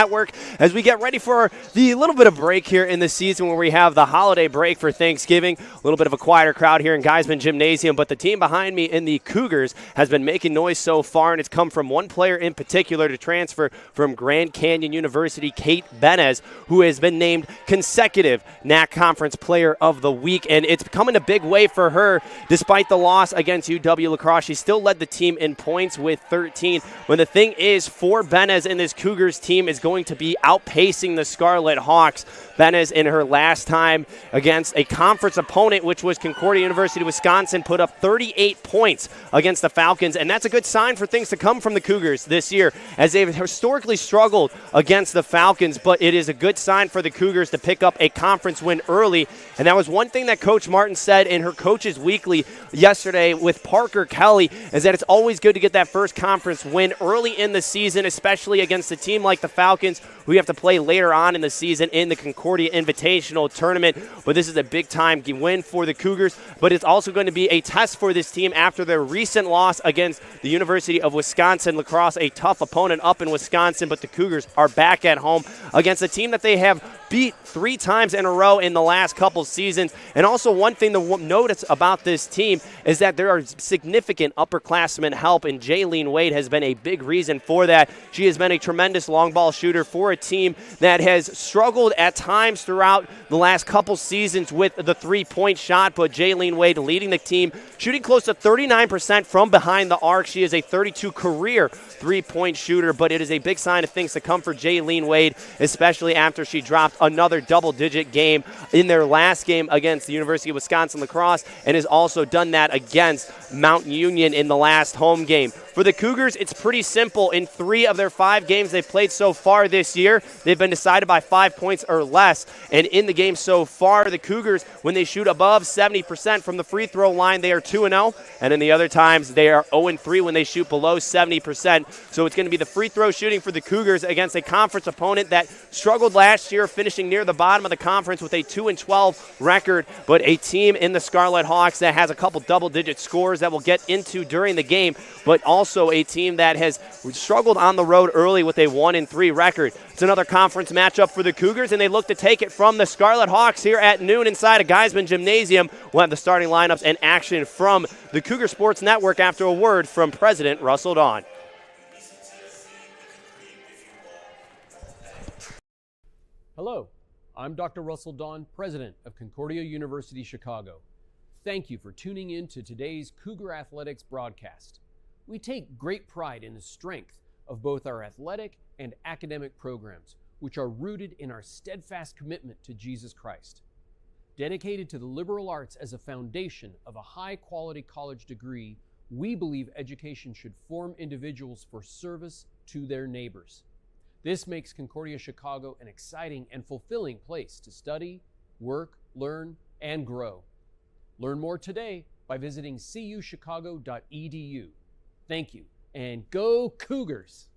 Network as we get ready for the little bit of break here in the season where we have the holiday break for Thanksgiving. A little bit of a quieter crowd here in Geisman Gymnasium, but the team behind me in the Cougars has been making noise so far, and it's come from one player in particular to transfer from Grand Canyon University, Kate Benez, who has been named consecutive NAC Conference Player of the Week, and it's coming a big way for her. Despite the loss against UW-La Crosse, she still led the team in points with 13. When the thing is, for Benez and this Cougars team is going to be outpacing the Scarlet Hawks. Benez, in her last time against a conference opponent, which was Concordia University, Wisconsin, put up 38 points against the Falcons, and that's a good sign for things to come from the Cougars this year, as they've historically struggled against the Falcons, but it is a good sign for the Cougars to pick up a conference win early, and that was one thing that Coach Martin said in her Coaches Weekly yesterday with Parker Kelly, is that it's always good to get that first conference win early in the season, especially against a team like the Falcons, who you have to play later on in the season in the Concordia Invitational Tournament. But this is a big-time win for the Cougars, but it's also going to be a test for this team after their recent loss against the University of Wisconsin-La Crosse, a tough opponent up in Wisconsin, but the Cougars are back at home against a team that they have beat 3 times in a row in the last couple seasons. And also one thing to notice about this team is that there are significant upperclassmen help, and Jaylene Wade has been a big reason for that. She has been a tremendous long ball shooter for a team that has struggled at times throughout the last couple seasons with the three-point shot, but Jaylene Wade leading the team, shooting close to 39% from behind the arc. She is a 32 career three-point shooter, but it is a big sign of things to come for Jaylene Wade, especially after she dropped another double-digit game in their last game against the University of Wisconsin-La Crosse, and has also done that against Mount Union in the last home game. For the Cougars, it's pretty simple. In 3 of their 5 games they've played so far this year, they've been decided by 5 points or less. And in the game so far, the Cougars, when they shoot above 70% from the free throw line, they are 2-0. And in the other times, they are 0-3 when they shoot below 70%. So it's going to be the free throw shooting for the Cougars against a conference opponent that struggled last year, finishing near the bottom of the conference with a 2-12 record, but a team in the Scarlet Hawks that has a couple double-digit scores that we'll get into during the game, but also a team that has struggled on the road early with a 1-3 record. It's another conference matchup for the Cougars, and they look to take it from the Scarlet Hawks here at noon inside of Geisman Gymnasium. We'll have the starting lineups and action from the Cougar Sports Network after a word from President Russell Dawn. Hello, I'm Dr. Russell Dawn, President of Concordia University Chicago. Thank you for tuning in to today's Cougar Athletics broadcast. We take great pride in the strength of both our athletic and academic programs, which are rooted in our steadfast commitment to Jesus Christ. Dedicated to the liberal arts as a foundation of a high-quality college degree, we believe education should form individuals for service to their neighbors. This makes Concordia Chicago an exciting and fulfilling place to study, work, learn, and grow. Learn more today by visiting cuchicago.edu. Thank you, and go Cougars!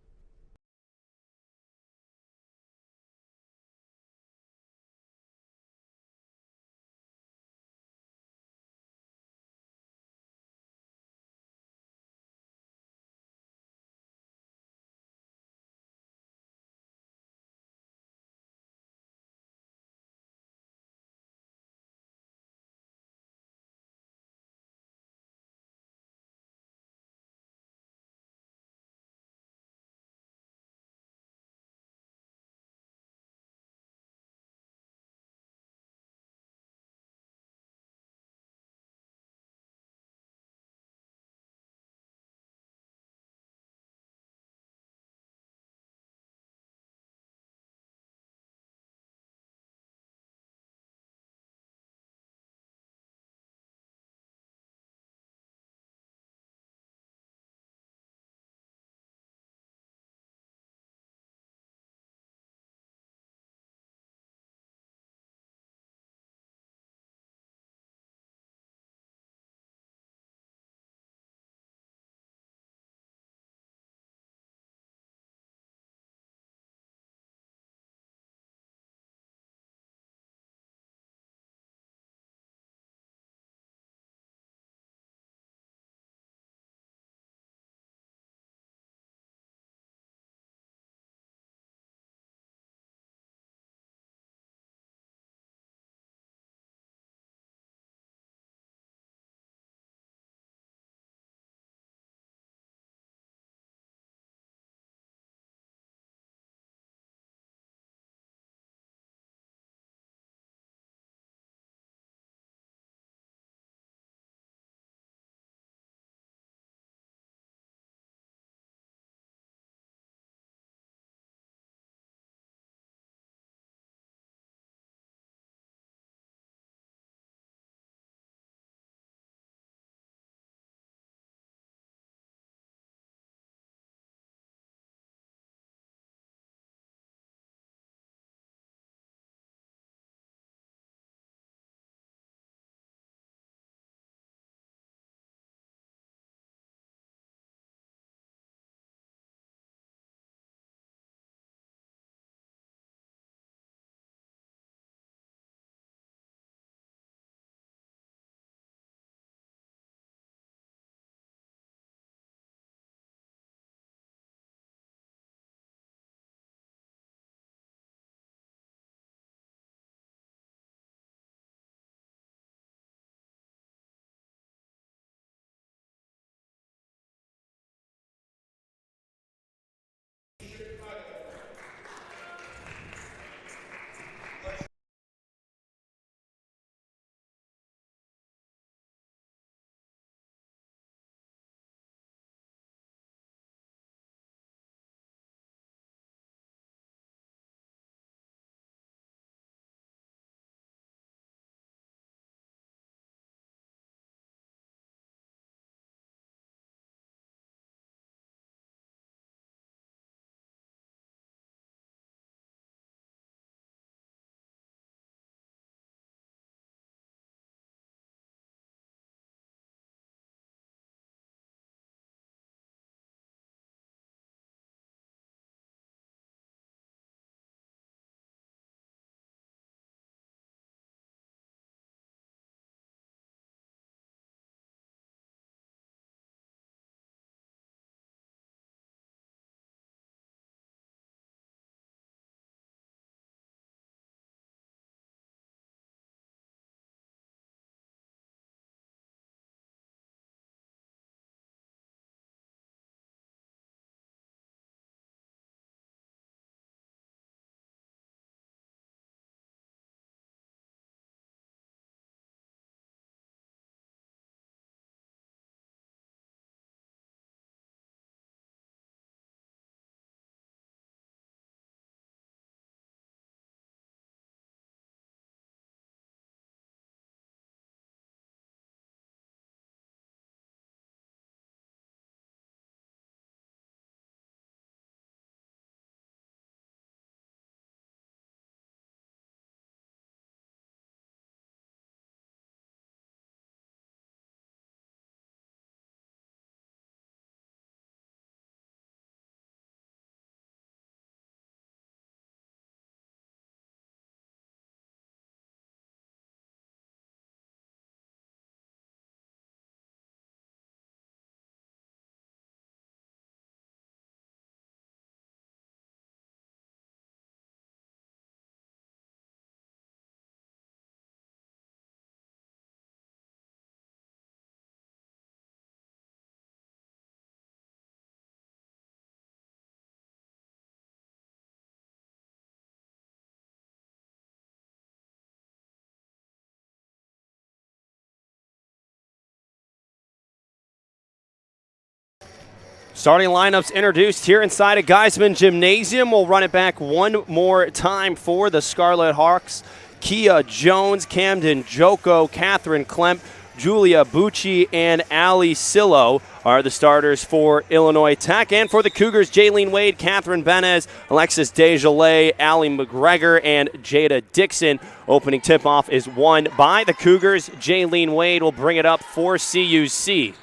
Starting lineups introduced here inside of Geisman Gymnasium. We'll run it back one more time for the Scarlet Hawks. Kia Jones, Camden Joko, Catherine Klemp, Julia Bucci, and Allie Sillo are the starters for Illinois Tech. And for the Cougars, Jaylene Wade, Catherine Benez, Alexis Desjolais, Allie McGregor, and Jada Dixon. Opening tip-off is won by the Cougars. Jaylene Wade will bring it up for CUC.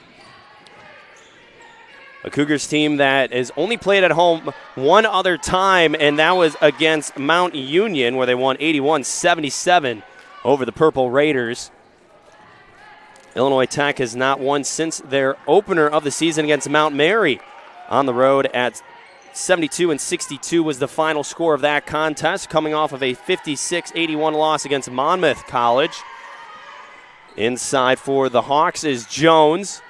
A Cougars team that has only played at home one other time, and that was against Mount Union, where they won 81-77 over the Purple Raiders. Illinois Tech has not won since their opener of the season against Mount Mary. On the road at 72-62 was the final score of that contest, coming off of a 56-81 loss against Monmouth College. Inside for the Hawks is Jones.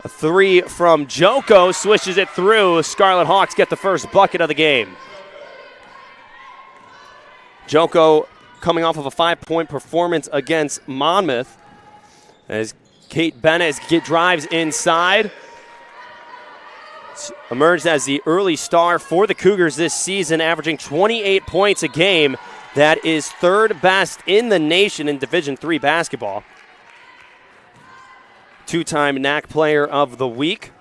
A three from Joko, swishes it through. Scarlet Hawks get the first bucket of the game. Joko coming off of a 5-point performance against Monmouth as Kate Benez drives inside. Emerged as the early star for the Cougars this season, averaging 28 points a game. That is third best in the nation in Division III basketball. Two-time NAC Player of the Week.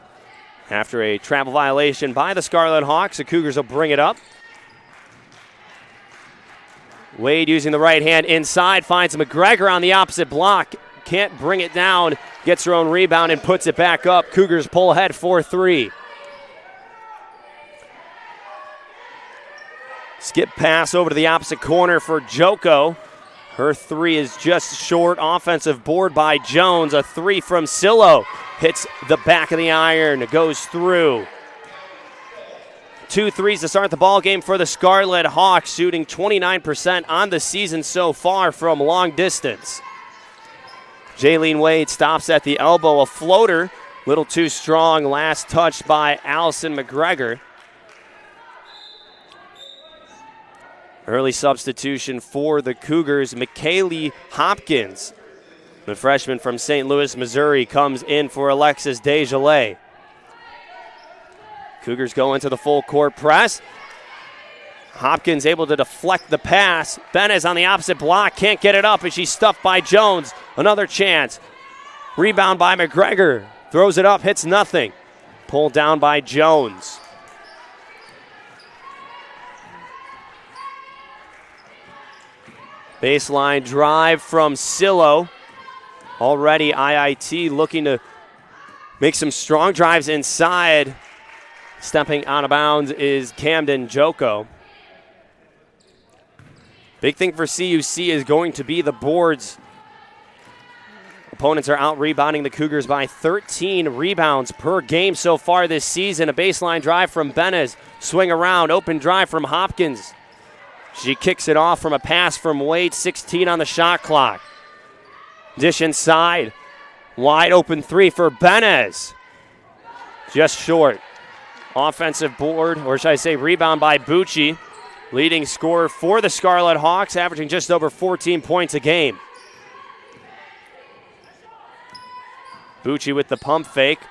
After a travel violation by the Scarlet Hawks, the Cougars will bring it up. Wade using the right hand inside, finds McGregor on the opposite block. Can't bring it down, gets her own rebound and puts it back up. Cougars pull ahead 4-3. Skip pass over to the opposite corner for Joko. Her three is just short. Offensive board by Jones. A three from Sillo. Hits the back of the iron. Goes through. 2 threes to start the ball game for the Scarlet Hawks, shooting 29% on the season so far from long distance. Jaylene Wade stops at the elbow. A floater. Little too strong. Last touched by Allison McGregor. Early substitution for the Cougars, McKaylee Hopkins. The freshman from St. Louis, Missouri, comes in for Alexis Desjolais. Cougars go into the full court press. Hopkins able to deflect the pass. Benez on the opposite block, can't get it up as she's stuffed by Jones. Another chance. Rebound by McGregor. Throws it up, hits nothing. Pulled down by Jones. Baseline drive from Sillo. Already IIT looking to make some strong drives inside. Stepping out of bounds is Camden Joko. Big thing for CUC is going to be the boards. Opponents are out rebounding the Cougars by 13 rebounds per game so far this season. A baseline drive from Benez. Swing around, open drive from Hopkins. She kicks it off from a pass from Wade, 16 on the shot clock. Dish inside. Wide open three for Benez. Just short. Offensive board, or should I say rebound by Bucci. Leading scorer for the Scarlet Hawks, averaging just over 14 points a game. Bucci with the pump fake.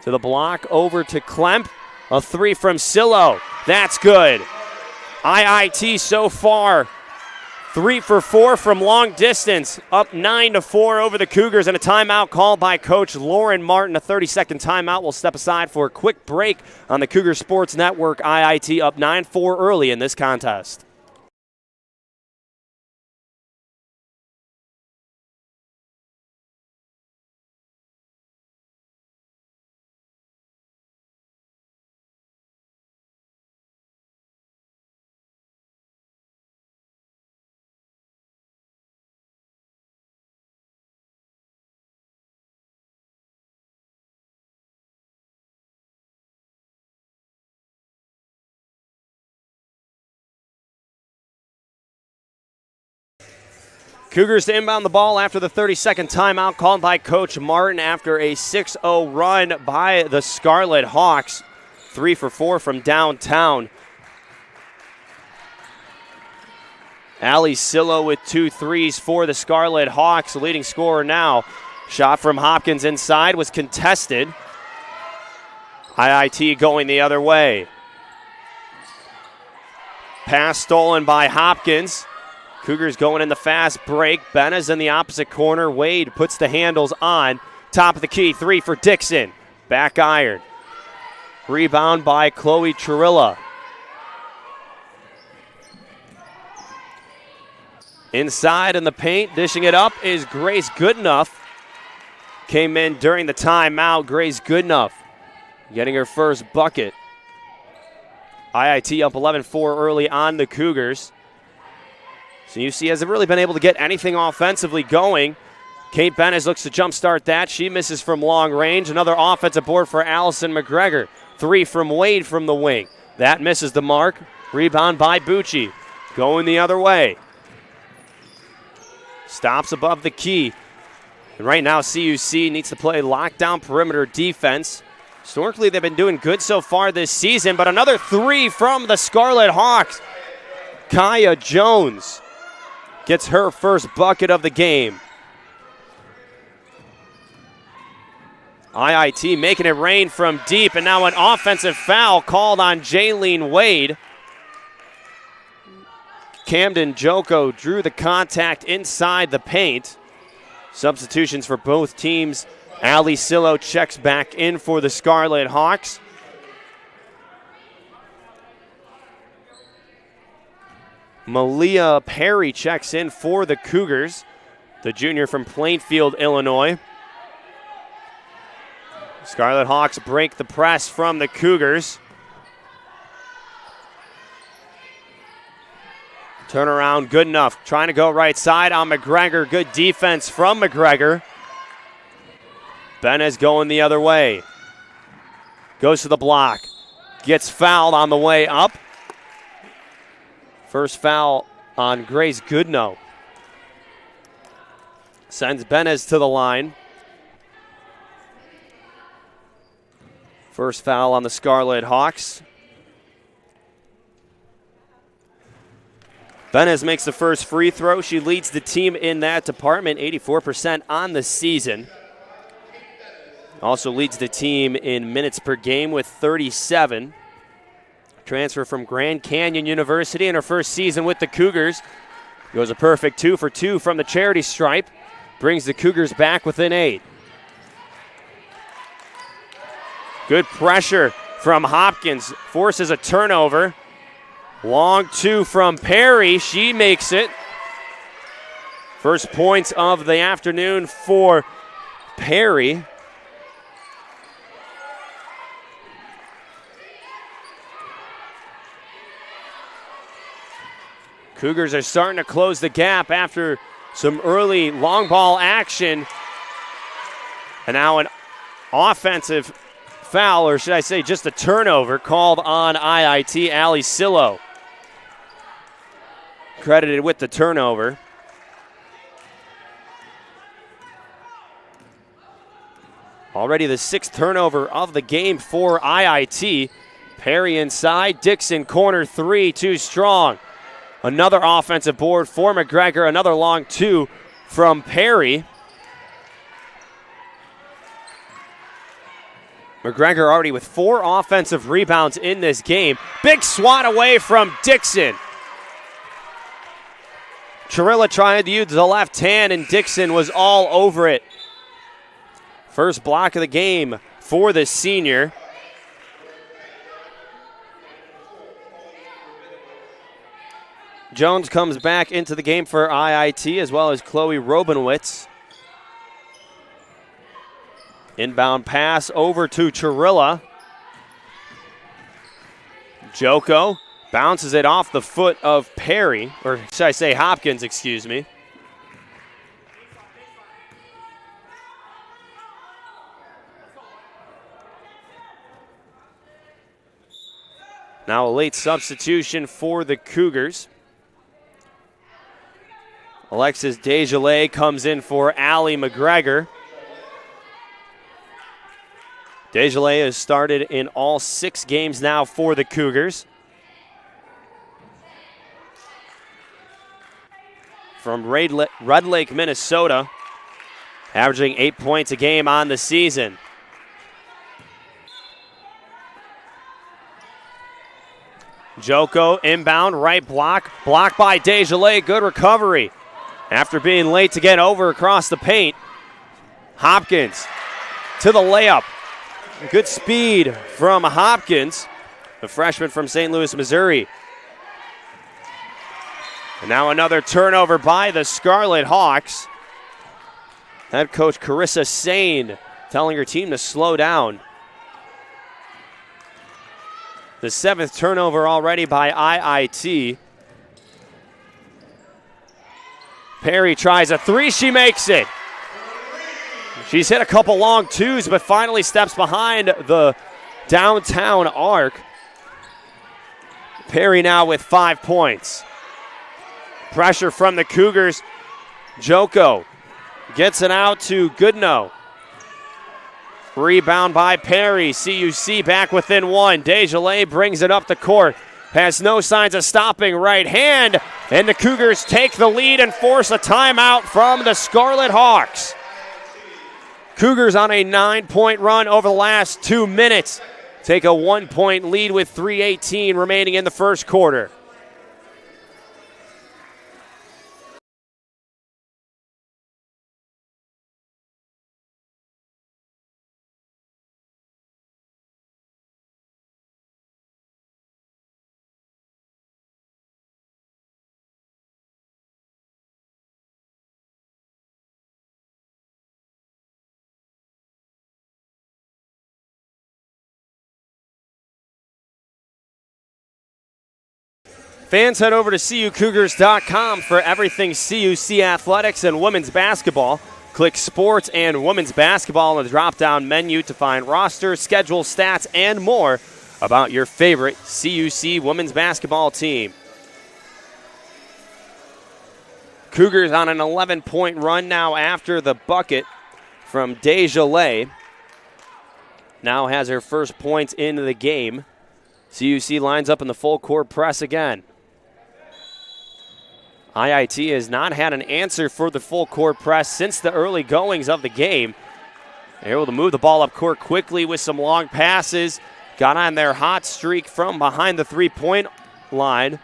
To the block, over to Klemp. A three from Sillo. That's good. IIT so far, 3 for 4 from long distance, up 9-4 over the Cougars, and a timeout called by Coach Lauren Martin. A 30-second timeout. We'll step aside for a quick break on the Cougar Sports Network. IIT up 9-4 early in this contest. Cougars to inbound the ball after the 30-second timeout called by Coach Martin after a 6-0 run by the Scarlet Hawks. 3 for 4 from downtown. Allie Sillo with 2 threes for the Scarlet Hawks, leading scorer now. Shot from Hopkins inside was contested. IIT going the other way. Pass stolen by Hopkins. Cougars going in the fast break. Benes in the opposite corner. Wade puts the handles on. Top of the key, 3 for Dixon. Back iron. Rebound by Chloe Chirilla. Inside in the paint, dishing it up is Grace Goodenough. Came in during the timeout. Grace Goodenough getting her first bucket. IIT up 11-4 early on the Cougars. So UC hasn't really been able to get anything offensively going. Kate Benes looks to jumpstart that. She misses from long range. Another offensive board for Allison McGregor. 3 from Wade from the wing. That misses the mark. Rebound by Bucci. Going the other way. Stops above the key. And right now CUC needs to play lockdown perimeter defense. Historically, they've been doing good so far this season, but another 3 from the Scarlet Hawks. Kaya Jones gets her first bucket of the game. IIT making it rain from deep, and now an offensive foul called on Jaylene Wade. Camden Joko drew the contact inside the paint. Substitutions for both teams. Ali Sillo checks back in for the Scarlet Hawks. Malia Perry checks in for the Cougars, the junior from Plainfield, Illinois. Scarlet Hawks break the press from the Cougars. Turnaround good enough. Trying to go right side on McGregor. Good defense from McGregor. Benes going the other way. Goes to the block. Gets fouled on the way up. First foul on Grace Goodenough. Sends Benes to the line. First foul on the Scarlet Hawks. Benes makes the first free throw. She leads the team in that department, 84% on the season. Also leads the team in minutes per game with 37. Transfer from Grand Canyon University in her first season with the Cougars. Goes a perfect 2 for 2 from the charity stripe. Brings the Cougars back within 8. Good pressure from Hopkins. Forces a turnover. Long 2 from Perry. She makes it. First points of the afternoon for Perry. Cougars are starting to close the gap after some early long ball action. And now an offensive foul, or should I say just a turnover, called on IIT. Ali Sillo credited with the turnover. Already the 6th turnover of the game for IIT. Perry inside, Dixon corner 3, too strong. Another offensive board for McGregor, another long 2 from Perry. McGregor already with 4 offensive rebounds in this game. Big swat away from Dixon. Chirilla tried to use the left hand, and Dixon was all over it. First block of the game for the senior. Jones comes back into the game for IIT, as well as Chloe Robinowitz. Inbound pass over to Chirilla. Joko bounces it off the foot of Perry, or should I say Hopkins, excuse me. Now a late substitution for the Cougars. Alexis Desjardins comes in for Ali McGregor. Desjardins has started in all 6 games now for the Cougars. From Red Lake, Minnesota, averaging 8 points a game on the season. Joko inbound, right block. Blocked by Desjardins. Good recovery. After being late to get over across the paint, Hopkins to the layup. Good speed from Hopkins, the freshman from St. Louis, Missouri. And now another turnover by the Scarlet Hawks. Head coach Carissa Sane telling her team to slow down. The 7th turnover already by IIT. Perry tries a three, she makes it. She's hit a couple long twos, but finally steps behind the downtown arc. Perry now with 5 points. Pressure from the Cougars. Joko gets it out to Goodnow. Rebound by Perry. CUC back within one. Desjardins brings it up the court. Has no signs of stopping. Right hand. And the Cougars take the lead and force a timeout from the Scarlet Hawks. Cougars on a 9-point run over the last 2 minutes. Take a 1-point lead with 3:18 remaining in the first quarter. Fans, head over to CUCougars.com for everything CUC athletics and women's basketball. Click Sports and Women's Basketball in the drop-down menu to find roster, schedule, stats, and more about your favorite CUC women's basketball team. Cougars on an 11-point run now after the bucket from Desjardins. Now has her first points into the game. CUC lines up in the full court press again. IIT has not had an answer for the full court press since the early goings of the game. They're able to move the ball up court quickly with some long passes. Got on their hot streak from behind the three-point line.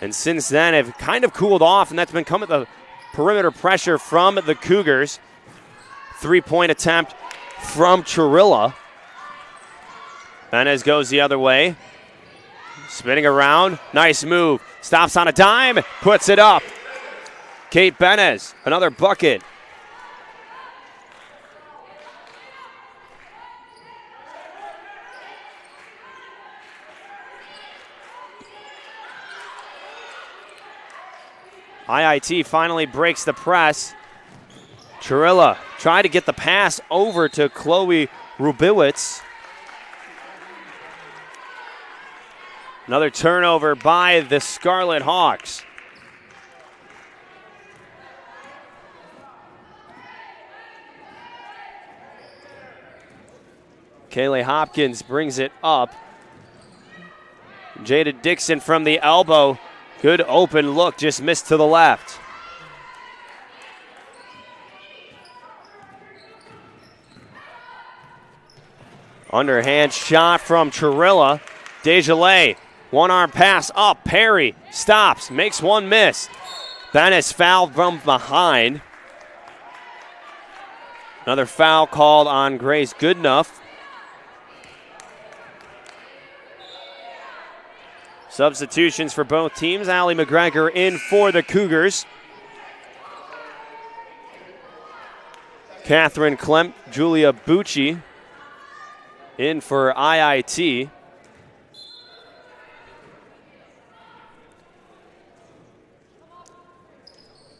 And since then have kind of cooled off, and that's been coming the perimeter pressure from the Cougars. Three-point attempt from Chirilla. Benez goes the other way. Spinning around, nice move. Stops on a dime, puts it up. Kate Benez, another bucket. IIT finally breaks the press. Chirilla tried to get the pass over to Chloe Rubiewicz. Another turnover by the Scarlet Hawks. Kaylee Hopkins brings it up. Jada Dixon from the elbow. Good open look, just missed to the left. Underhand shot from Chirilla. Desjardins. One-arm pass up. Perry stops, makes one miss. Bennis fouled from behind. Another foul called on Grace Goodenough. Substitutions for both teams. Allie McGregor in for the Cougars. Catherine Klemp, Julia Bucci in for IIT.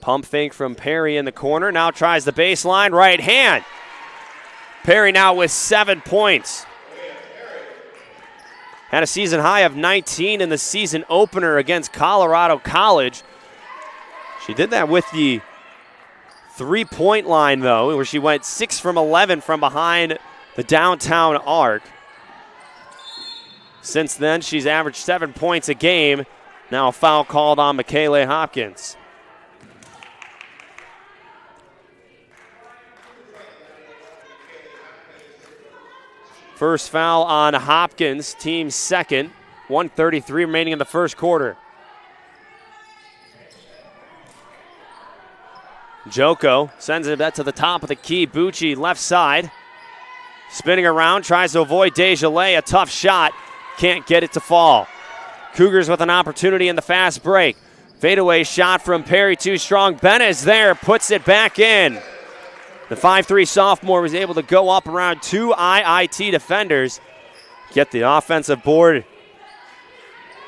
Pump fake from Perry in the corner. Now tries the baseline. Right hand. Perry now with 7 points. Had a season high of 19 in the season opener against Colorado College. She did that with the three-point line, though, where she went 6 from 11 from behind the downtown arc. Since then, she's averaged 7 points a game. Now a foul called on Michaela Hopkins. First foul on Hopkins, team second. 1:33 remaining in the first quarter. Joko sends it back to the top of the key. Bucci left side. Spinning around, tries to avoid Desjardins. A tough shot. Can't get it to fall. Cougars with an opportunity in the fast break. Fadeaway shot from Perry, too strong. Benez there, puts it back in. The 5'3 sophomore was able to go up around two IIT defenders. Get the offensive board.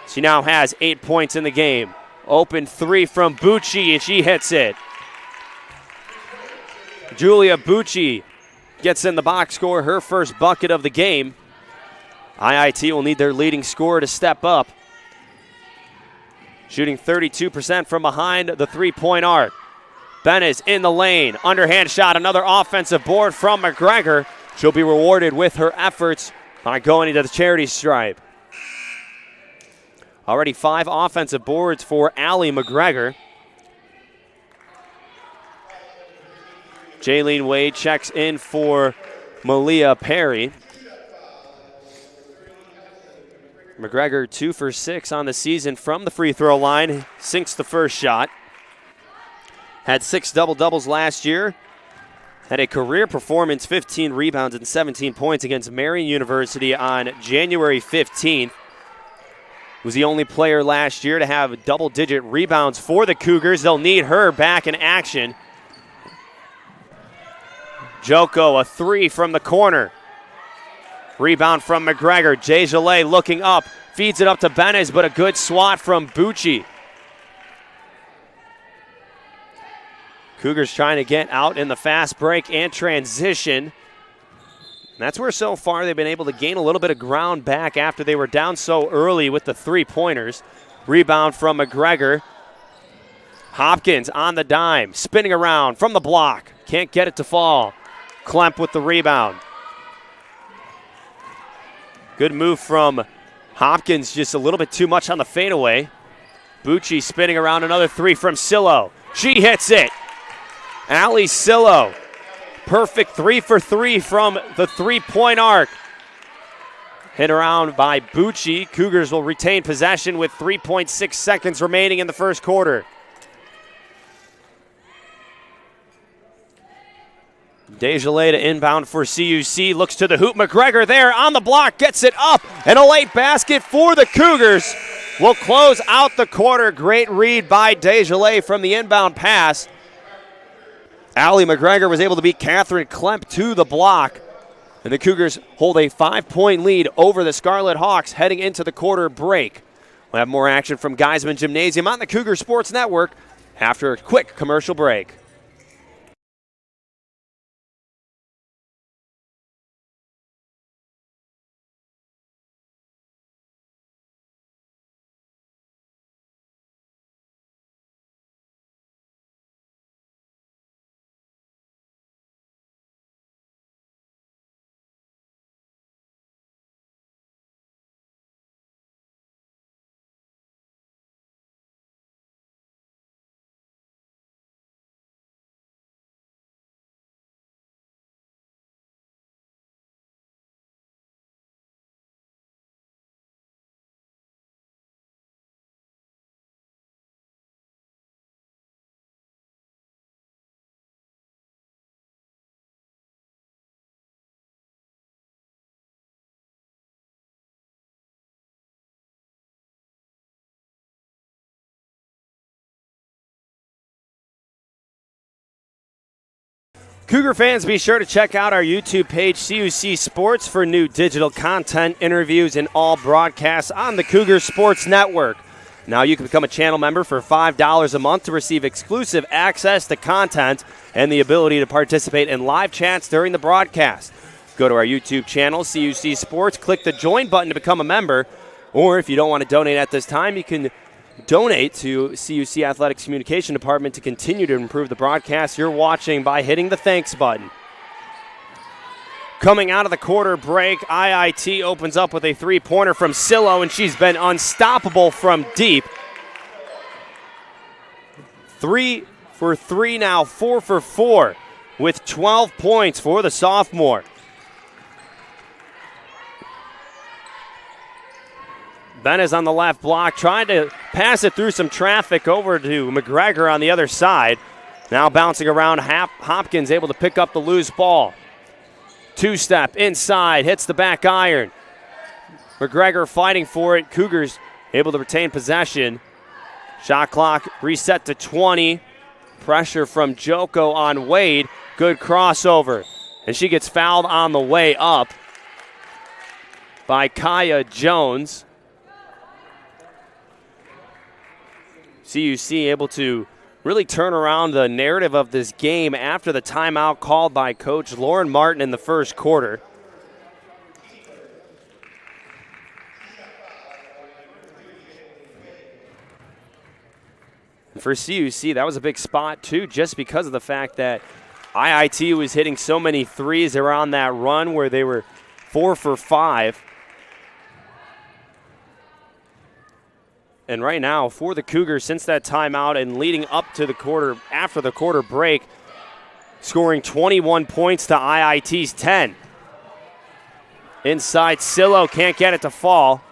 She now has 8 points in the game. Open three from Bucci, and she hits it. Julia Bucci gets in the box score, her first bucket of the game. IIT will need their leading scorer to step up. Shooting 32% from behind the three-point arc. Benez in the lane. Underhand shot, another offensive board from McGregor. She'll be rewarded with her efforts by going into the charity stripe. Already 5 offensive boards for Allie McGregor. Jaylene Wade checks in for Malia Perry. McGregor 2 for 6 on the season from the free throw line. Sinks the first shot. Had 6 double-doubles last year. Had a career performance, 15 rebounds and 17 points against Marian University on January 15th. Was the only player last year to have double-digit rebounds for the Cougars. They'll need her back in action. Joko, a 3 from the corner. Rebound from McGregor. Desjardins looking up. Feeds it up to Benez, but a good swat from Bucci. Cougars trying to get out in the fast break and transition. And that's where so far they've been able to gain a little bit of ground back after they were down so early with the three-pointers. Rebound from McGregor. Hopkins on the dime. Spinning around from the block. Can't get it to fall. Klemp with the rebound. Good move from Hopkins, just a little bit too much on the fadeaway. Bucci spinning around, another 3 from Sillo. She hits it. Allie Sillo. Perfect 3 for 3 from the three-point arc. Hit around by Bucci. Cougars will retain possession with 3.6 seconds remaining in the first quarter. Desjardins to inbound for CUC. Looks to the hoop. McGregor there on the block. Gets it up. And a late basket for the Cougars. Will close out the quarter. Great read by Desjardins from the inbound pass. Allie McGregor was able to beat Catherine Klemp to the block. And the Cougars hold a 5-point lead over the Scarlet Hawks heading into the quarter break. We'll have more action from Geisman Gymnasium on the Cougar Sports Network after a quick commercial break. Cougar fans, be sure to check out our YouTube page, CUC Sports, for new digital content, interviews, and all broadcasts on the Cougar Sports Network. Now you can become a channel member for $5 a month to receive exclusive access to content and the ability to participate in live chats during the broadcast. Go to our YouTube channel, CUC Sports, click the join button to become a member, or if you don't want to donate at this time, you can donate to CUC Athletics Communication Department to continue to improve the broadcast you're watching by hitting the thanks button. Coming out of the quarter break, IIT opens up with a three-pointer from Sillo, and she's been unstoppable from deep. 3 for 3 now, 4 for 4, with 12 points for the sophomore. Benes on the left block, trying to pass it through some traffic over to McGregor on the other side. Now bouncing around, Hopkins able to pick up the loose ball. Two-step inside, hits the back iron. McGregor fighting for it. Cougars able to retain possession. Shot clock reset to 20. Pressure from Joko on Wade. Good crossover. And she gets fouled on the way up by Kaya Jones. CUC able to really turn around the narrative of this game after the timeout called by Coach Lauren Martin in the first quarter. For CUC, that was a big spot too, just because of the fact that IIT was hitting so many threes. They were on that run where they were 4 for 5. And right now, for the Cougars, since that timeout and leading up to the quarter, after the quarter break, scoring 21 points to IIT's 10. Inside, Silo can't get it to fall.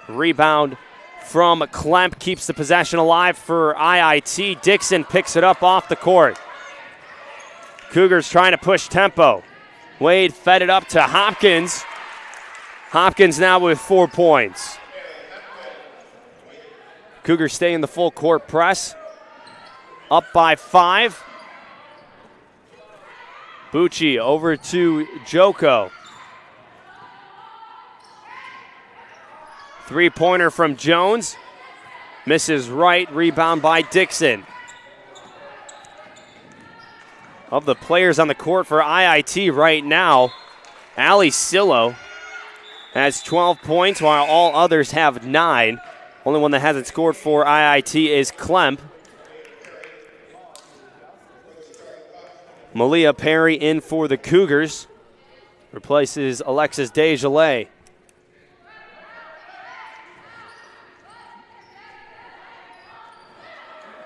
Rebound from Klemp keeps the possession alive for IIT. Dixon picks it up off the court. Cougars trying to push tempo. Wade fed it up to Hopkins. Hopkins now with 4 points. Cougars stay in the full court press. Up by 5. Bucci over to Joko. Three-pointer from Jones. Misses right. Rebound by Dixon. Of the players on the court for IIT right now, Ali Silo has 12 points while all others have 9. Only one that hasn't scored for IIT is Klemp. Malia Perry in for the Cougars. Replaces Alexis Desjardins.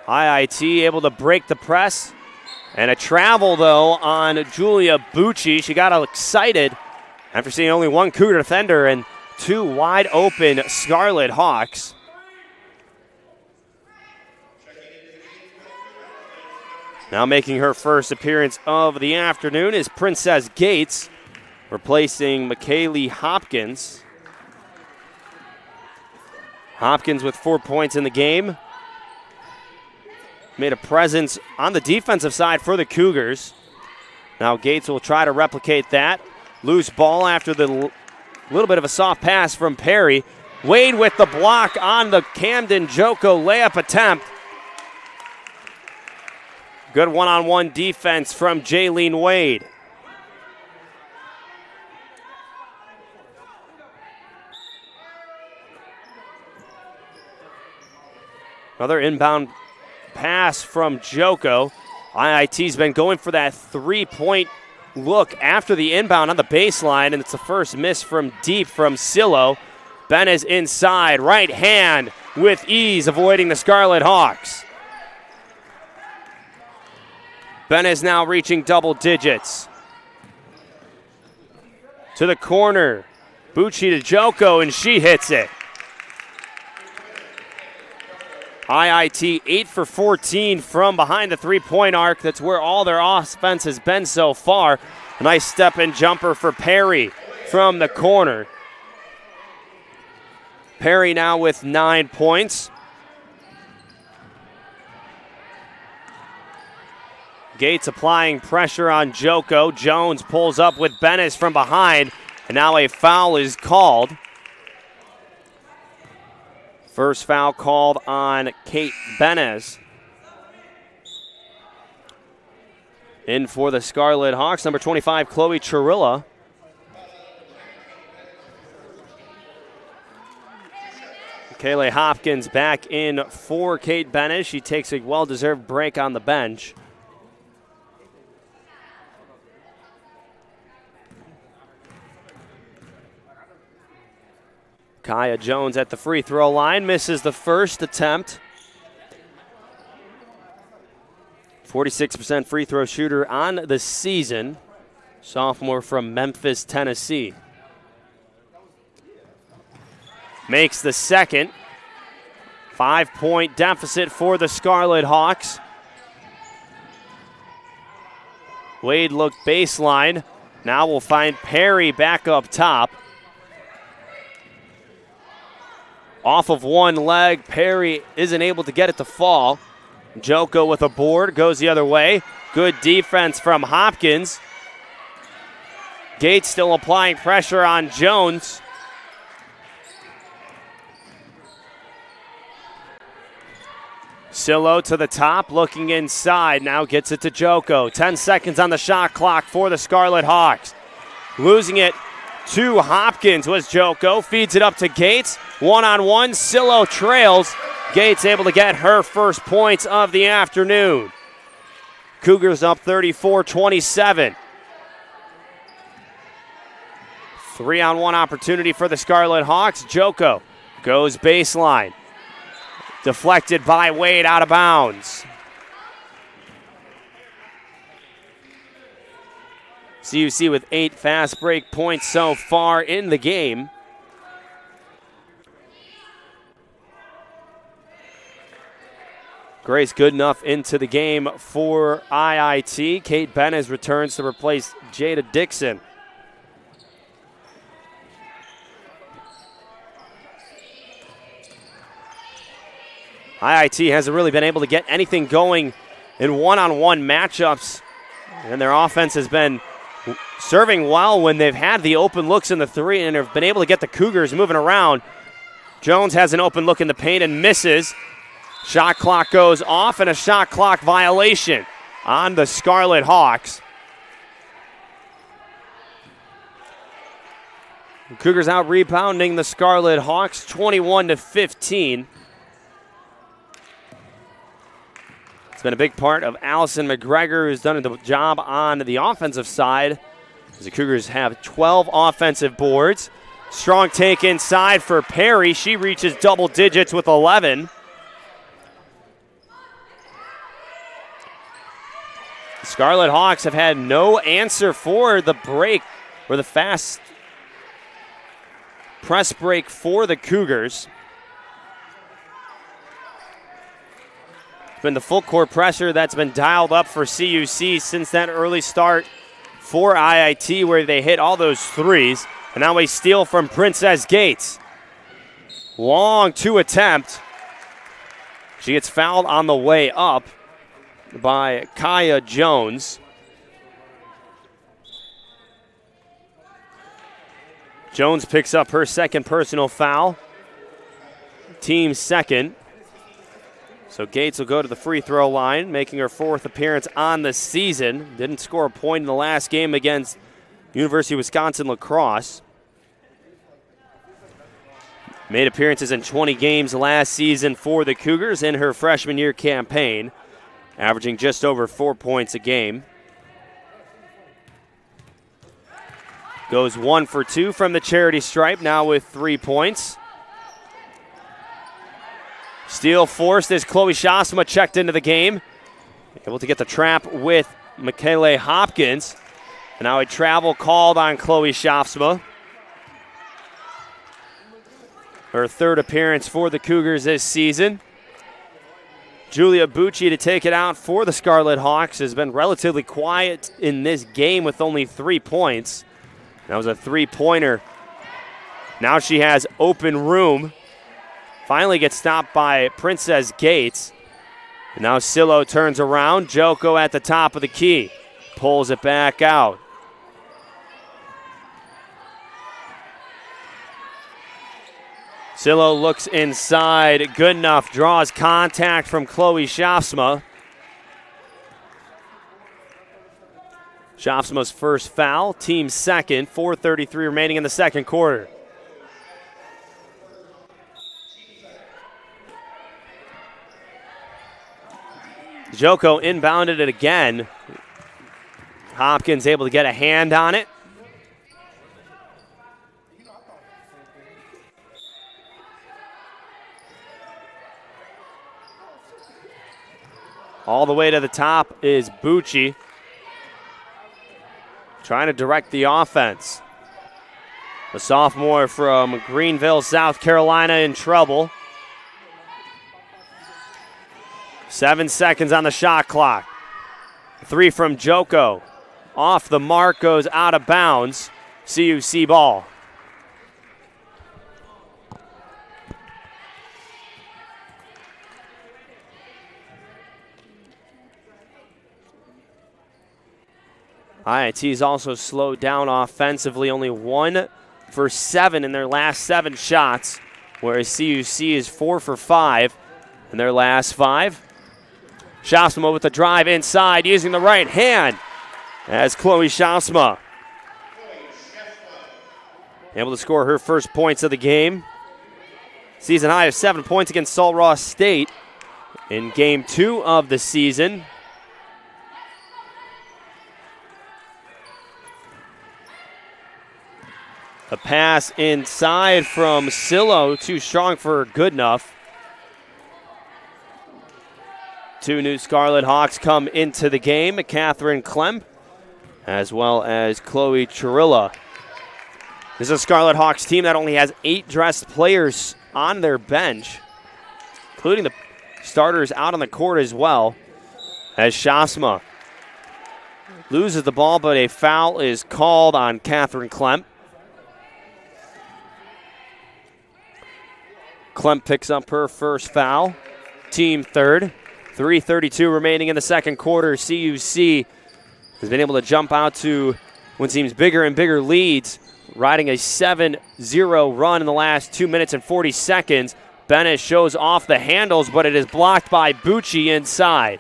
IIT able to break the press. And a travel, though, on Julia Bucci. She got excited after seeing only one Cougar defender and 2 wide open Scarlet Hawks. Now making her first appearance of the afternoon is Princess Gates, replacing McKaylee Hopkins. Hopkins with 4 points in the game. Made a presence on the defensive side for the Cougars. Now Gates will try to replicate that. Loose ball after the little bit of a soft pass from Perry. Wade with the block on the Camden Joko layup attempt. Good one-on-one defense from Jaylene Wade. Another inbound pass from Joko. IIT's been going for that three-point look after the inbound on the baseline, and it's the first miss from deep from Silo. Benes inside, right hand with ease, avoiding the Scarlet Hawks. Benes now reaching double digits. To the corner. Bucci to Joko, and she hits it. IIT 8 for 14 from behind the three-point arc. That's where all their offense has been so far. A nice step-in jumper for Perry from the corner. Perry now with 9 points. Gates applying pressure on Joko. Jones pulls up with Benes from behind, and now a foul is called. First foul called on Kate Benes. In for the Scarlet Hawks, number 25, Chloe Chirilla. Kayleigh Hopkins back in for Kate Benes. She takes a well-deserved break on the bench. Kaya Jones at the free throw line, misses the first attempt. 46% free throw shooter on the season. Sophomore from Memphis, Tennessee. makes the second. 5-point deficit for the Scarlet Hawks. Wade looked baseline. Now we'll find Perry back up top. Off of one leg, Perry isn't able to get it to fall. Joko with a board, goes the other way. Good defense from Hopkins. Gates still applying pressure on Jones. Sillo to the top, looking inside, now gets it to Joko. 10 seconds on the shot clock for the Scarlet Hawks. Losing it to Hopkins was Joko, feeds it up to Gates. One-on-one, Sillo trails. Gates able to get her first points of the afternoon. Cougars up 34-27. 3-on-1 opportunity for the Scarlet Hawks. Joko goes baseline. Deflected by Wade, out of bounds. CUC with 8 fast break points so far in the game. Grace good enough into the game for IIT. Kate Benes returns to replace Jada Dixon. IIT hasn't really been able to get anything going in one-on-one matchups, and their offense has been serving well when they've had the open looks in the three and have been able to get the Cougars moving around. Jones has an open look in the paint and misses. Shot clock goes off, and a shot clock violation on the Scarlet Hawks. The Cougars out rebounding the Scarlet Hawks 21-15. It's been a big part of Allison McGregor, who's done a job on the offensive side, as the Cougars have 12 offensive boards. Strong take inside for Perry. She reaches double digits with 11. The Scarlet Hawks have had no answer for the break, or the fast press break for the Cougars. It's been the full court pressure that's been dialed up for CUC since that early start for IIT, where they hit all those threes. And now a steal from Princess Gates. Long two attempt. She gets fouled on the way up by Kaya Jones. Jones picks up her second personal foul. Team second. So Gates will go to the free throw line, making her fourth appearance on the season. Didn't score a point in the last game against University of Wisconsin lacrosse. Made appearances in 20 games last season for the Cougars in her freshman year campaign, averaging just over 4 points a game. Goes 1 for 2 from the charity stripe, now with 3 points. Steal forced as Chloe Shasma checked into the game. Able to get the trap with Michaela Hopkins. And now a travel called on Chloe Shasma. Her third appearance for the Cougars this season. Julia Bucci to take it out for the Scarlet Hawks. Has been relatively quiet in this game with only 3 points. That was a three-pointer. Now she has open room. Finally gets stopped by Princess Gates. And now Sillo turns around. Joko at the top of the key. Pulls it back out. Sillo looks inside. Good enough. Draws contact from Chloe Shafsma. Shafsma's first foul. Team second. 4:33 remaining in the second quarter. Joko inbounded it again. Hopkins able to get a hand on it. All the way to the top is Bucci, trying to direct the offense. The sophomore from Greenville, South Carolina, in trouble. 7 seconds on the shot clock. 3 from Joko. Off the mark, goes out of bounds. CUC ball. IIT's also slowed down offensively, only 1 for 7 in their last 7 shots, whereas CUC is 4 for 5 in their last 5. Shasma with the drive inside, using the right hand as Chloe Shasma able to score her first points of the game. Season high of 7 points against Salt Ross State in game 2 of the season. A pass inside from Silo, too strong for good enough. 2 new Scarlet Hawks come into the game, Catherine Klemp, as well as Chloe Chirilla. This is a Scarlet Hawks team that only has 8 dressed players on their bench, including the starters out on the court as well, as Shasma loses the ball, but a foul is called on Catherine Klemp. Klemp picks up her first foul, team third. 3:32 remaining in the second quarter. CUC has been able to jump out to what seems bigger and bigger leads, riding a 7-0 run in the last 2 minutes and 40 seconds. Bennett shows off the handles, but it is blocked by Bucci inside.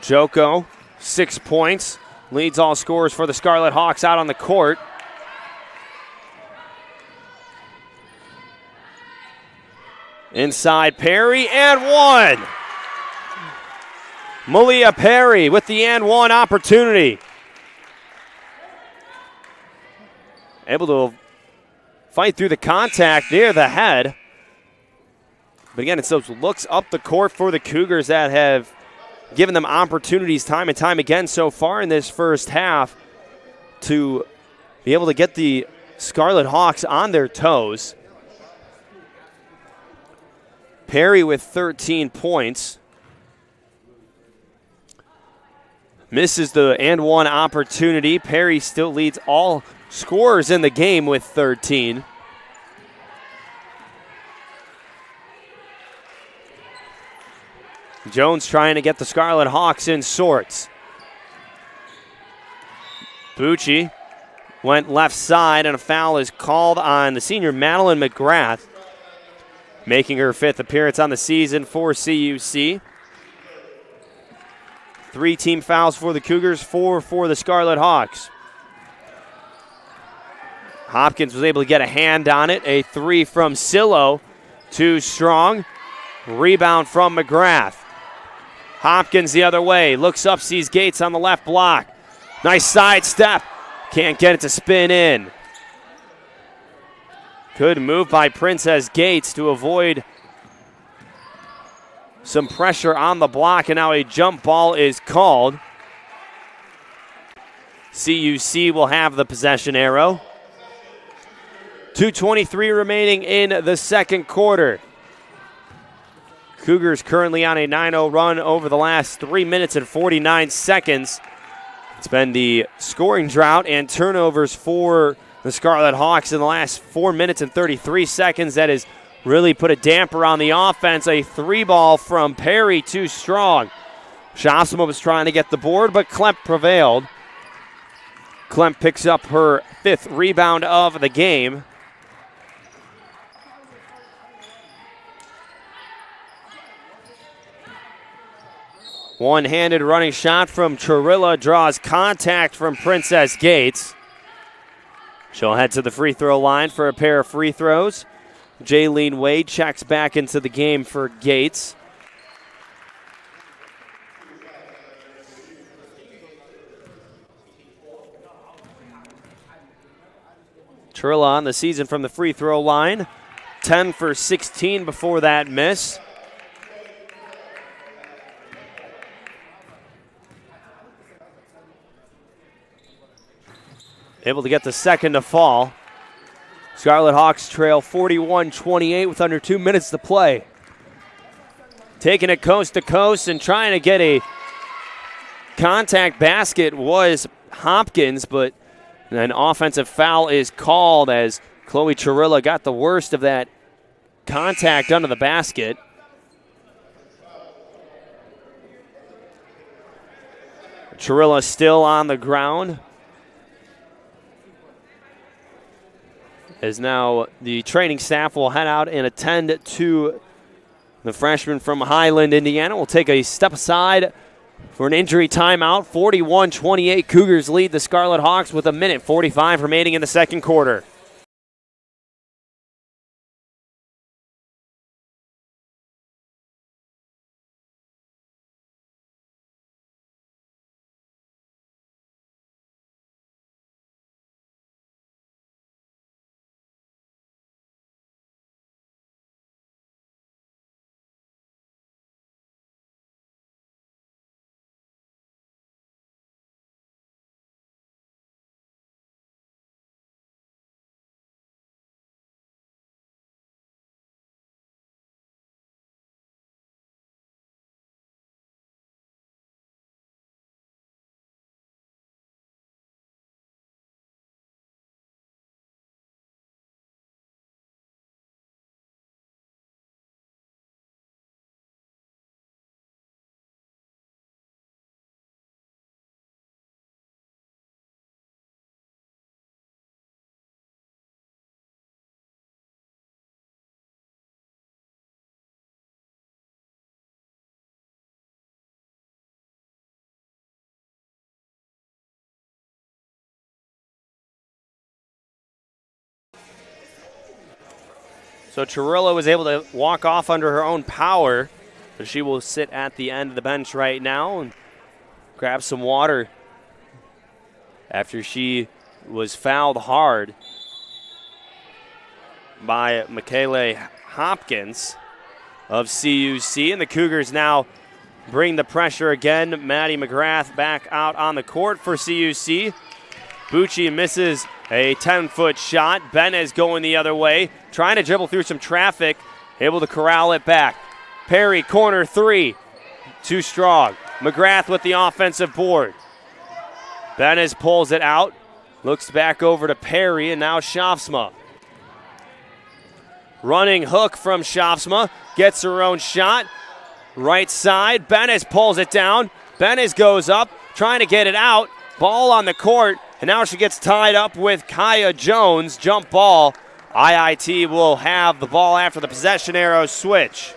Joko, 6 points, leads all scorers for the Scarlet Hawks out on the court. Inside Perry, and 1. Malia Perry with the and 1 opportunity. Able to fight through the contact near the head. But again, it's those looks up the court for the Cougars that have given them opportunities time and time again so far in this first half to be able to get the Scarlet Hawks on their toes. Perry with 13 points. Misses the and 1 opportunity. Perry still leads all scorers in the game with 13. Jones trying to get the Scarlet Hawks in sorts. Bucci went left side, and a foul is called on the senior Madeline McGrath, making her 5th appearance on the season for CUC. 3 team fouls for the Cougars, 4 for the Scarlet Hawks. Hopkins was able to get a hand on it. A 3 from Silo, too strong. Rebound from McGrath. Hopkins the other way, looks up, sees Gates on the left block. Nice side step, can't get it to spin in. Good move by Princess Gates to avoid some pressure on the block, and now a jump ball is called. CUC will have the possession arrow. 2:23 remaining in the second quarter. Cougars currently on a 9-0 run over the last 3 minutes and 49 seconds. It's been the scoring drought and turnovers for the Scarlet Hawks in the last 4 minutes and 33 seconds. That has really put a damper on the offense. A 3-ball from Perry, too strong. Shasma was trying to get the board, but Klemp prevailed. Klemp picks up her 5th rebound of the game. One-handed running shot from Chirilla draws contact from Princess Gates. She'll head to the free throw line for a pair of free throws. Jaylene Wade checks back into the game for Gates. Chirilla on the season from the free throw line. 10 for 16 before that miss. able to get the second to fall. Scarlet Hawks trail 41-28 with under 2 minutes to play. Taking it coast to coast and trying to get a contact basket was Hopkins, but an offensive foul is called as Chloe Chirilla got the worst of that contact under the basket. Chirilla still on the ground. As now the training staff will head out and attend to the freshman from Highland, Indiana. We'll take a step aside for an injury timeout. 41-28, Cougars lead the Scarlet Hawks with 1:45 remaining in the second quarter. So Chirilla was able to walk off under her own power, but she will sit at the end of the bench right now and grab some water after she was fouled hard by Michaela Hopkins of CUC. And the Cougars now bring the pressure again. Maddie McGrath back out on the court for CUC. Bucci misses a 10-foot shot. Benez going the other way, trying to dribble through some traffic, able to corral it back. Perry, corner three, too strong. McGrath with the offensive board. Benez pulls it out, looks back over to Perry, and now Schaafsma. Running hook from Schaafsma, gets her own shot. Right side, Benez pulls it down. Benez goes up, trying to get it out. Ball on the court, and now she gets tied up with Kaya Jones. Jump ball. IIT will have the ball after the possession arrow switch.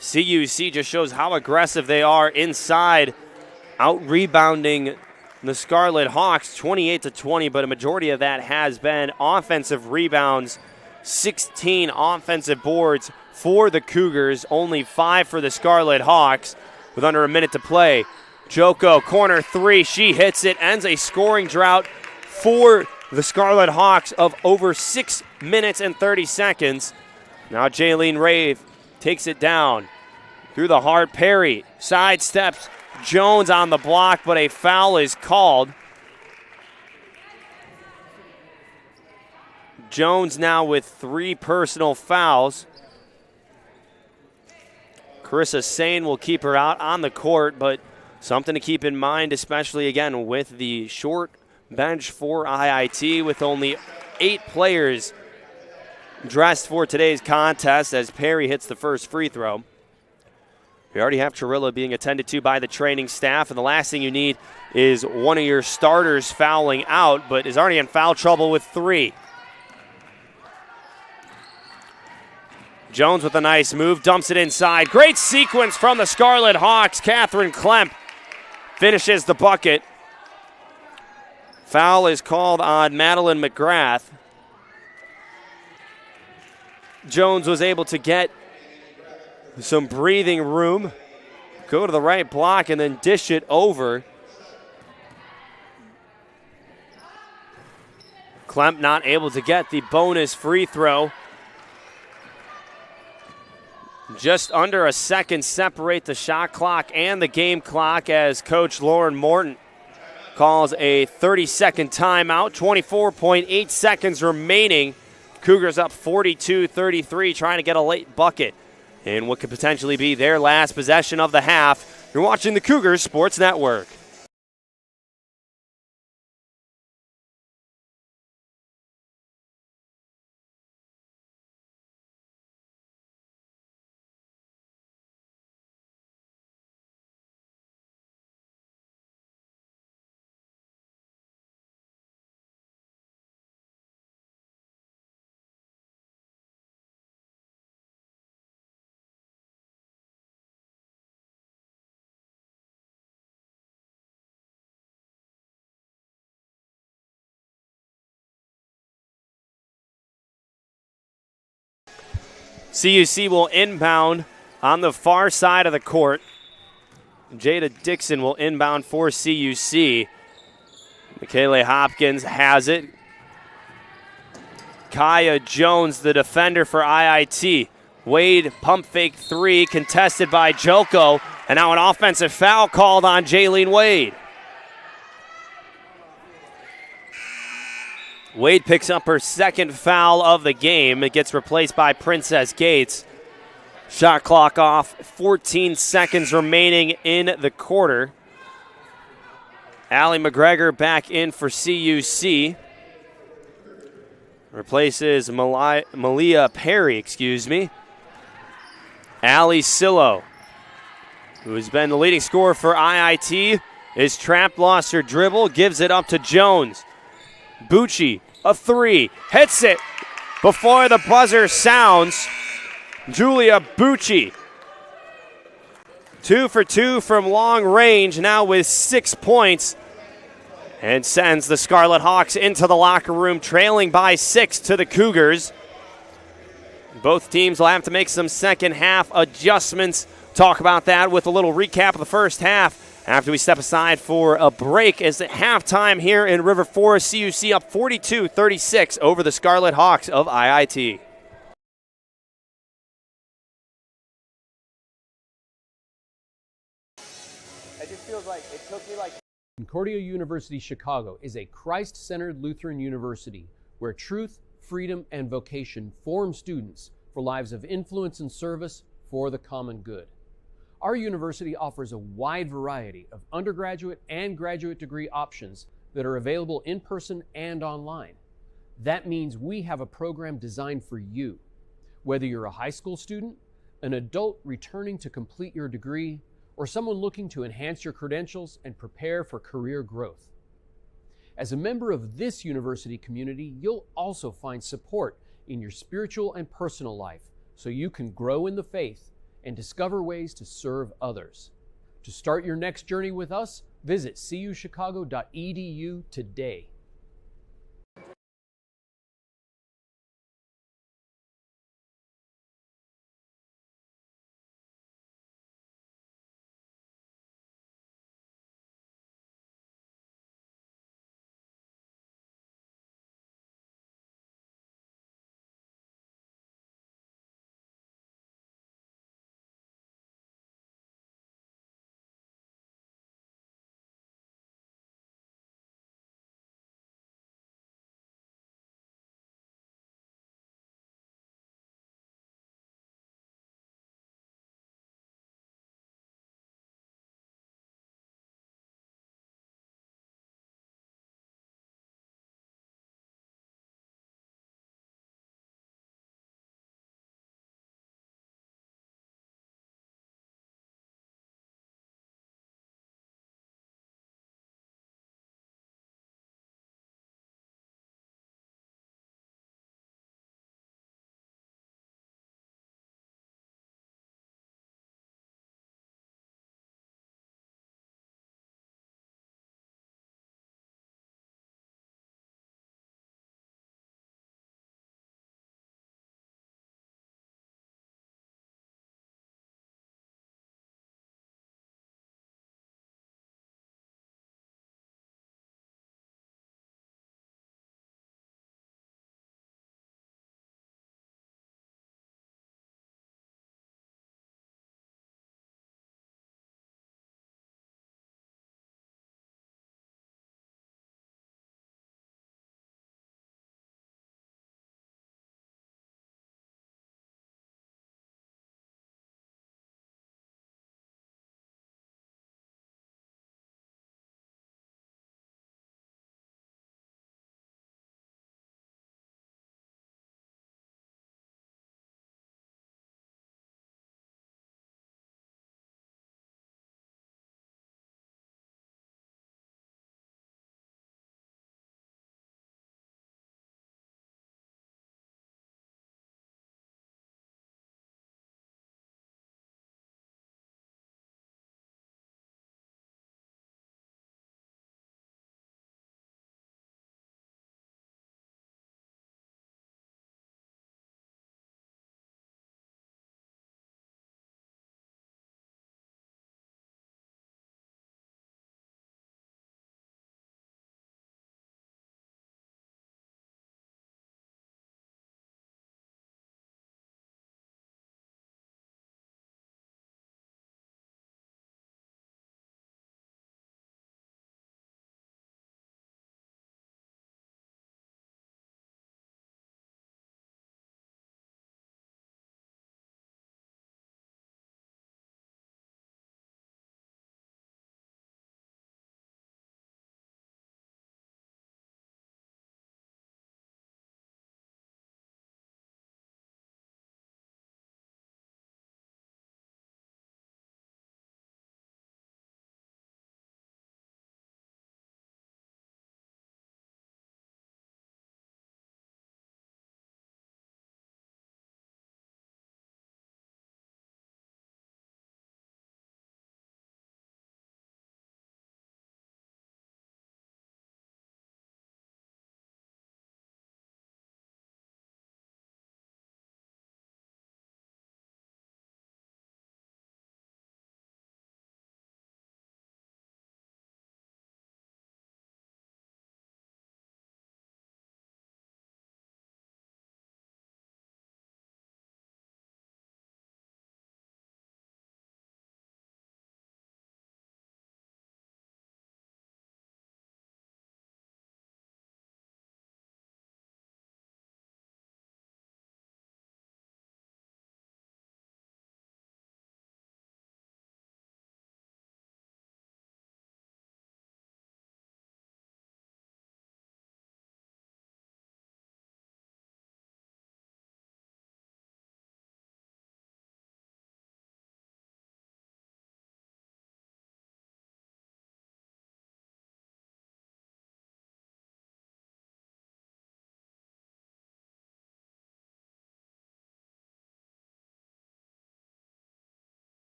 CUC just shows how aggressive they are inside, out-rebounding the Scarlet Hawks 28-20, but a majority of that has been offensive rebounds. 16 offensive boards for the Cougars, only 5 for the Scarlet Hawks with under a minute to play. Joko, corner three, she hits it, ends a scoring drought for the Scarlet Hawks of over 6 minutes and 30 seconds. Now Jaylene Rave takes it down through the heart. Perry sidesteps Jones on the block, but a foul is called. Jones now with 3 personal fouls. Carissa Sane will keep her out on the court, but something to keep in mind, especially again with the short bench for IIT with only 8 players dressed for today's contest as Perry hits the first free throw. We already have Chirilla being attended to by the training staff, and the last thing you need is one of your starters fouling out, but is already in foul trouble with 3. Jones with a nice move, dumps it inside. Great sequence from the Scarlet Hawks. Catherine Klemp finishes the bucket. Foul is called on Madeline McGrath. Jones was able to get some breathing room, go to the right block, and then dish it over. Klemp not able to get the bonus free throw. Just under a second separate the shot clock and the game clock as Coach Lauren Morton calls a 30-second timeout. 24.8 seconds remaining. Cougars up 42-33, trying to get a late bucket in what could potentially be their last possession of the half. You're watching the Cougars Sports Network. CUC will inbound on the far side of the court. Jada Dixon will inbound for CUC. Michaela Hopkins has it. Kaya Jones, the defender for IIT. Wade, pump fake three, contested by Joko. And now an offensive foul called on Jaylene Wade. Wade picks up her second foul of the game. It gets replaced by Princess Gates. Shot clock off, 14 seconds remaining in the quarter. Allie McGregor back in for CUC. Replaces Malia Perry, Allie Sillo, who has been the leading scorer for IIT, is trapped, lost her dribble, gives it up to Jones. Bucci, a three, hits it before the buzzer sounds. Julia Bucci, 2 for 2 from long range, now with 6 points, and sends the Scarlet Hawks into the locker room, trailing by 6 to the Cougars. Both teams will have to make some second half adjustments. Talk about that with a little recap of the first half after we step aside for a break. As at halftime here in River Forest, CUC up 42-36 over the Scarlet Hawks of IIT. It just feels like it took me like. Concordia University Chicago is a Christ-centered Lutheran university where truth, freedom, and vocation form students for lives of influence and service for the common good. Our university offers a wide variety of undergraduate and graduate degree options that are available in person and online. That means we have a program designed for you. Whether you're a high school student, an adult returning to complete your degree, or someone looking to enhance your credentials and prepare for career growth. As a member of this university community, you'll also find support in your spiritual and personal life so you can grow in the faith and discover ways to serve others. To start your next journey with us, visit cuchicago.edu today.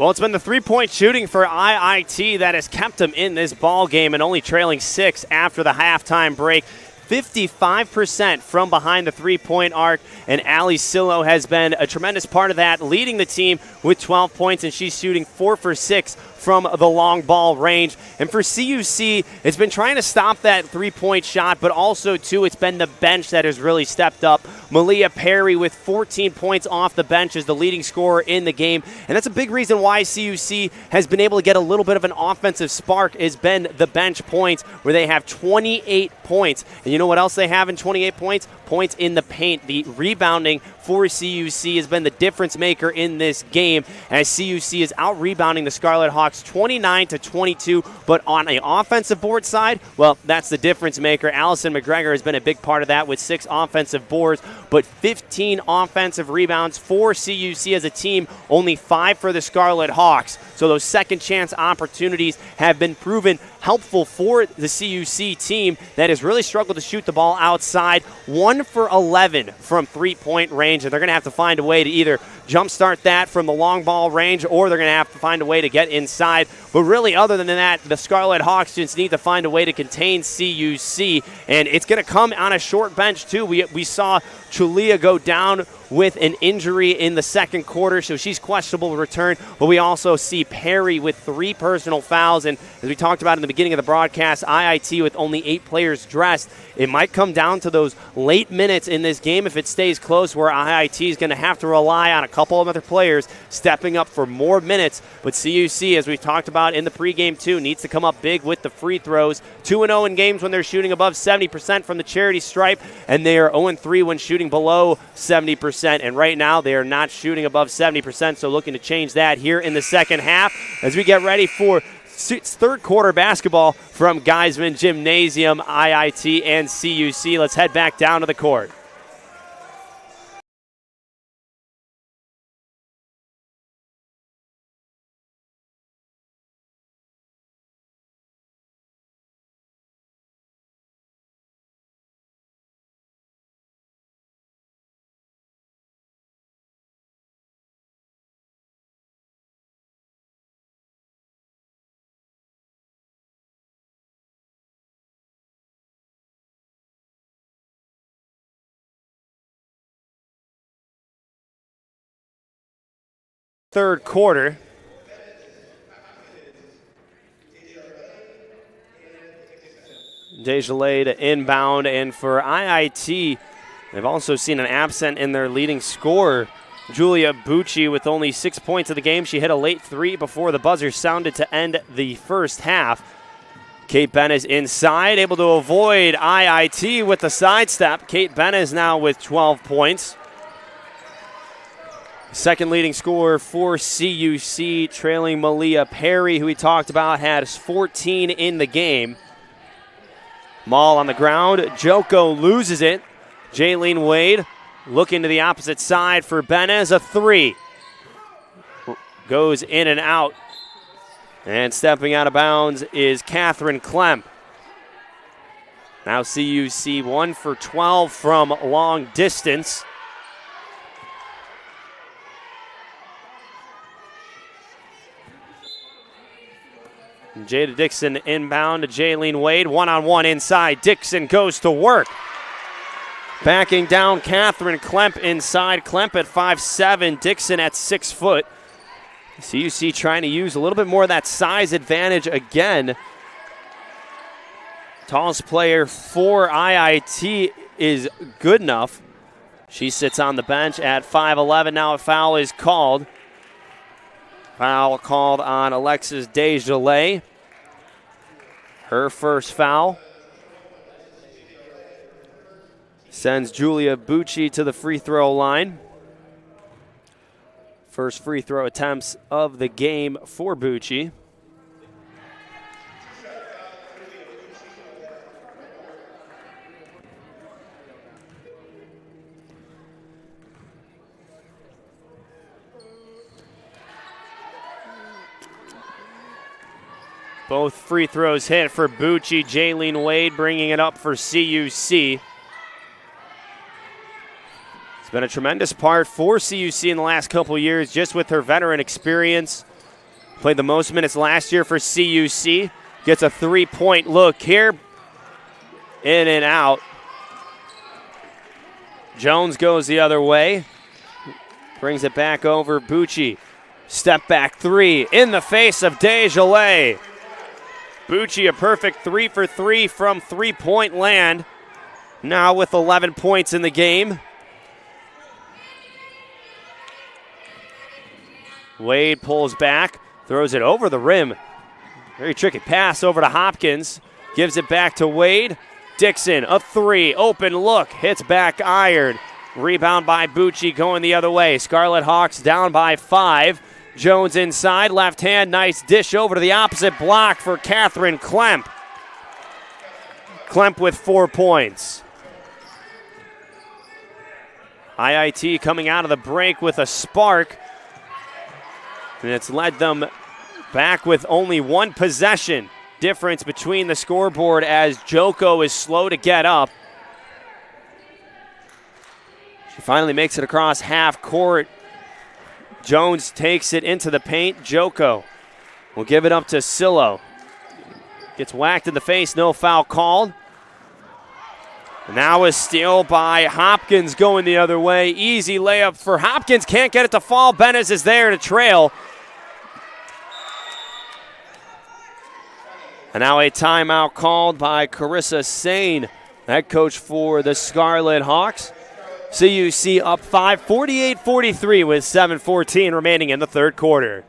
Well, it's been the three-point shooting for IIT that has kept them in this ball game and only trailing 6 after the halftime break. 55% from behind the three-point arc, and Allie Sillo has been a tremendous part of that, leading the team with 12 points, and she's shooting 4 for 6 from the long ball range. And for CUC, it's been trying to stop that three-point shot, but also, too, it's been the bench that has really stepped up. Malia Perry with 14 points off the bench is the leading scorer in the game, and that's a big reason why CUC has been able to get a little bit of an offensive spark, has been the bench points, where they have 28 points. And you know what else they have in 28 points? Points in the paint. The rebounding for CUC has been the difference maker in this game, as CUC is out-rebounding the Scarlet Hawks 29-22, but on the offensive board side, well, that's the difference maker. Allison McGregor has been a big part of that with 6 offensive boards, but 15 offensive rebounds for CUC as a team, only 5 for the Scarlet Hawks. So those second chance opportunities have been proven helpful for the CUC team that has really struggled to shoot the ball outside. 1 for 11 from three-point range, and they're going to have to find a way to either jumpstart that from the long ball range, or they're going to have to find a way to get inside. But really, other than that, the Scarlet Hawks just need to find a way to contain CUC, and it's going to come on a short bench, too. We saw Chulia go down with an injury in the second quarter, so she's questionable to return. But we also see Perry with 3 personal fouls, and as we talked about in the beginning of the broadcast, IIT with only 8 players dressed. It might come down to those late minutes in this game if it stays close, where IIT is going to have to rely on a couple of other players stepping up for more minutes. But CUC, as we've talked about in the pregame too, needs to come up big with the free throws. 2-0 in games when they're shooting above 70% from the charity stripe, and they are 0-3 when shooting below 70%. And right now they are not shooting above 70%, so looking to change that here in the second half as we get ready for third quarter basketball from Geisman Gymnasium, IIT, and CUC. Let's head back down to the court. Third quarter. Desjardins to inbound, and for IIT, they've also seen an absent in their leading scorer, Julia Bucci, with only 6 points of the game. She hit a late 3 before the buzzer sounded to end the first half. Kate Benes inside, able to avoid IIT with the sidestep. Kate Benes now with 12 points. Second leading scorer for CUC, trailing Malia Perry, who we talked about, has 14 in the game. Maul on the ground. Joko loses it. Jaylene Wade looking to the opposite side for Benes. A 3. Goes in and out. And stepping out of bounds is Catherine Klemp. Now CUC 1 for 12 from long distance. Jada Dixon inbound to Jaylene Wade. One-on-one inside. Dixon goes to work. Backing down Catherine Klemp inside. Klemp at 5'7", Dixon at 6 foot. CUC trying to use a little bit more of that size advantage again. Tallest player for IIT is good enough. She sits on the bench at 5'11". Now a foul is called. Foul called on Alexis Desjardins. Her first foul. Sends Julia Bucci to the free throw line. First free throw attempts of the game for Bucci. Both free throws hit for Bucci. Jaylene Wade bringing it up for CUC. It's been a tremendous part for CUC in the last couple of years, just with her veteran experience. Played the most minutes last year for CUC. Gets a three-point look here. In and out. Jones goes the other way. Brings it back over Bucci. Step back three in the face of Desjardins. Bucci a perfect 3 for 3 from three-point land. Now with 11 points in the game. Wade pulls back, throws it over the rim. Very tricky pass over to Hopkins. Gives it back to Wade. Dixon, a three, open look, hits back iron. Rebound by Bucci going the other way. Scarlet Hawks down by 5. Jones inside, left hand, nice dish over to the opposite block for Catherine Klemp. Klemp with 4 points. IIT coming out of the break with a spark. And it's led them back with only one possession difference between the scoreboard as Joko is slow to get up. She finally makes it across half court. Jones takes it into the paint. Joko will give it up to Sillo. Gets whacked in the face, no foul called. And now a steal by Hopkins going the other way. Easy layup for Hopkins, can't get it to fall. Benes is there to trail. And now a timeout called by Carissa Sane, head coach for the Scarlet Hawks. CUC up 5, 48-43 with 7:14 remaining in the third quarter.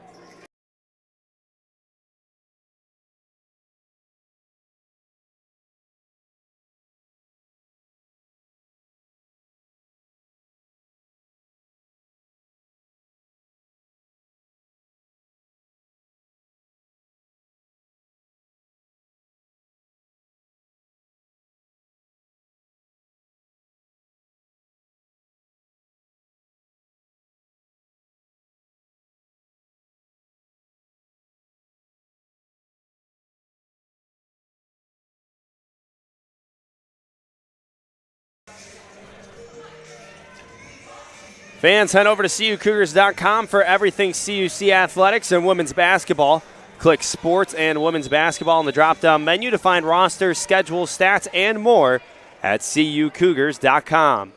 Fans, head over to CUCougars.com for everything CUC athletics and women's basketball. Click Sports and Women's Basketball in the drop-down menu to find rosters, schedules, stats, and more at CUCougars.com.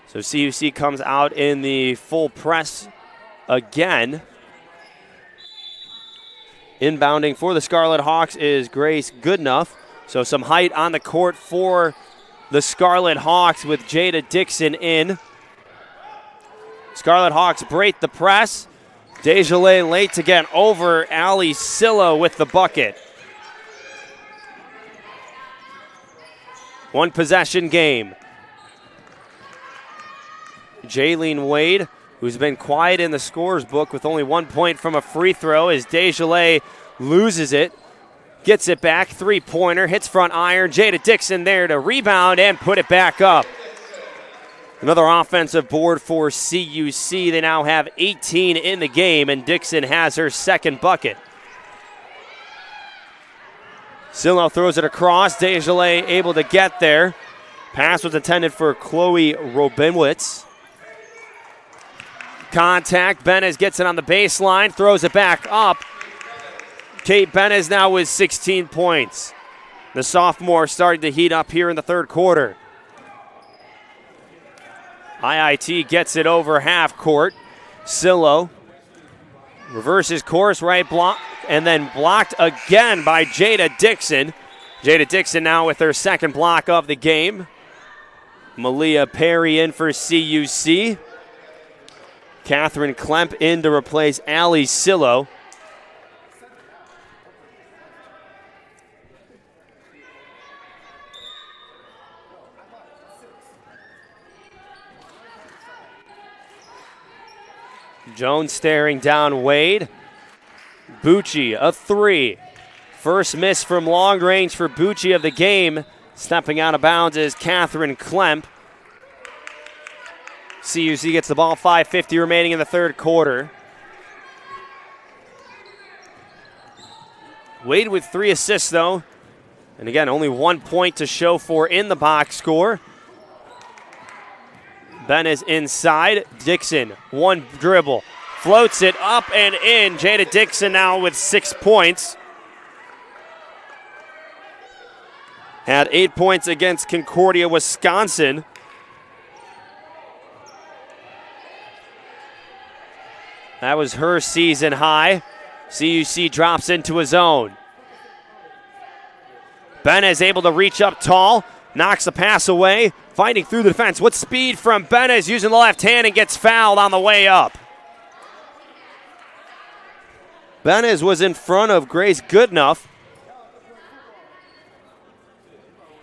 So CUC comes out in the full press again. Inbounding for the Scarlet Hawks is Grace Goodenough. So some height on the court for the Scarlet Hawks with Jada Dixon in. Scarlet Hawks break the press. Desjardins late to get over. Ali Sillo with the bucket. One possession game. Jaylene Wade, who's been quiet in the scorer's book with only 1 point from a free throw, as Desjardins loses it. Gets it back, three-pointer, hits front iron. Jada Dixon there to rebound and put it back up. Another offensive board for CUC. They now have 18 in the game, and Dixon has her second bucket. Sillo throws it across. Desjardins able to get there. Pass was intended for Chloe Robinowitz. Contact. Benes gets it on the baseline, throws it back up. Kate Benes now with 16 points. The sophomore starting to heat up here in the third quarter. IIT gets it over half court. Sillo reverses course, right block, and then blocked again by Jada Dixon. Jada Dixon now with her second block of the game. Malia Perry in for CUC. Catherine Klemp in to replace Ali Sillo. Jones staring down Wade. Bucci, a three. First miss from long range for Bucci of the game. Stepping out of bounds is Catherine Klemp. CUC gets the ball, 5:50 remaining in the third quarter. Wade with 3 assists, though. And again, only 1 point to show for in the box score. Ben is inside. Dixon, one dribble, floats it up and in. Jada Dixon now with 6 points. Had 8 points against Concordia, Wisconsin. That was her season high. CUC drops into his own. Benez able to reach up tall, knocks the pass away, fighting through the defense. What speed from Benez using the left hand and gets fouled on the way up. Benez was in front of Grace Goodenough.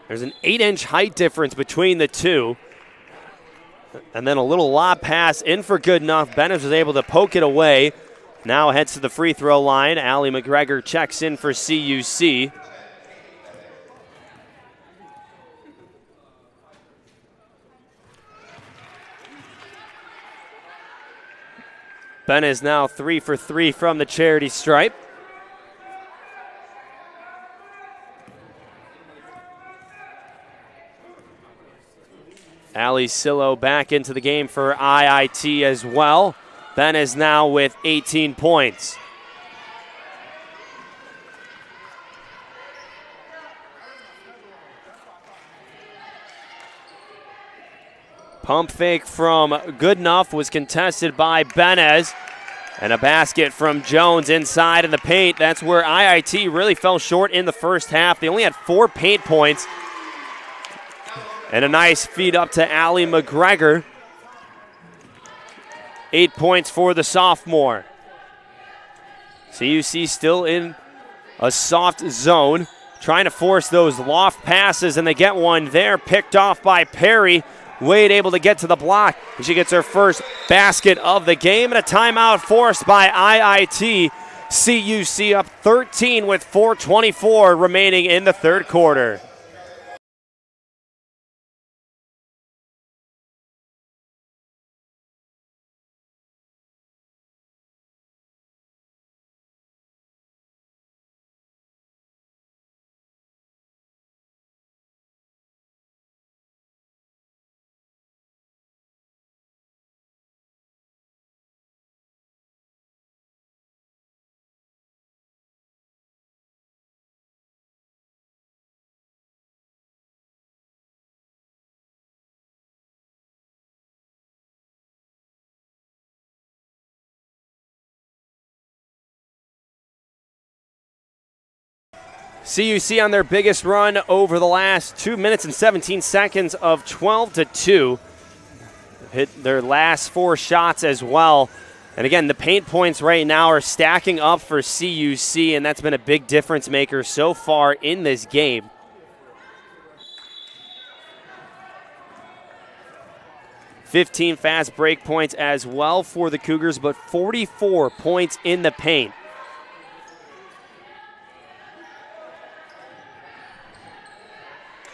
There's an 8-inch height difference between the two. And then a little lob pass in for Goodenough. Benez was able to poke it away. Now heads to the free throw line. Allie McGregor checks in for CUC. Benez now 3 for 3 from the charity stripe. Allie Sillo back into the game for IIT as well. Benez now with 18 points. Pump fake from Goodenough was contested by Benez. And a basket from Jones inside in the paint. That's where IIT really fell short in the first half. They only had 4 paint points. And a nice feed up to Allie McGregor. 8 points for the sophomore. CUC still in a soft zone, trying to force those loft passes, and they get one there, picked off by Perry. Wade able to get to the block, and she gets her first basket of the game, and a timeout forced by IIT. CUC up 13 with 4:24 remaining in the third quarter. CUC on their biggest run over the last 2 minutes and 17 seconds of 12-2. Hit their last 4 shots as well. And again, the paint points right now are stacking up for CUC, and that's been a big difference maker so far in this game. $15 fast break points as well for the Cougars, but 44 points in the paint.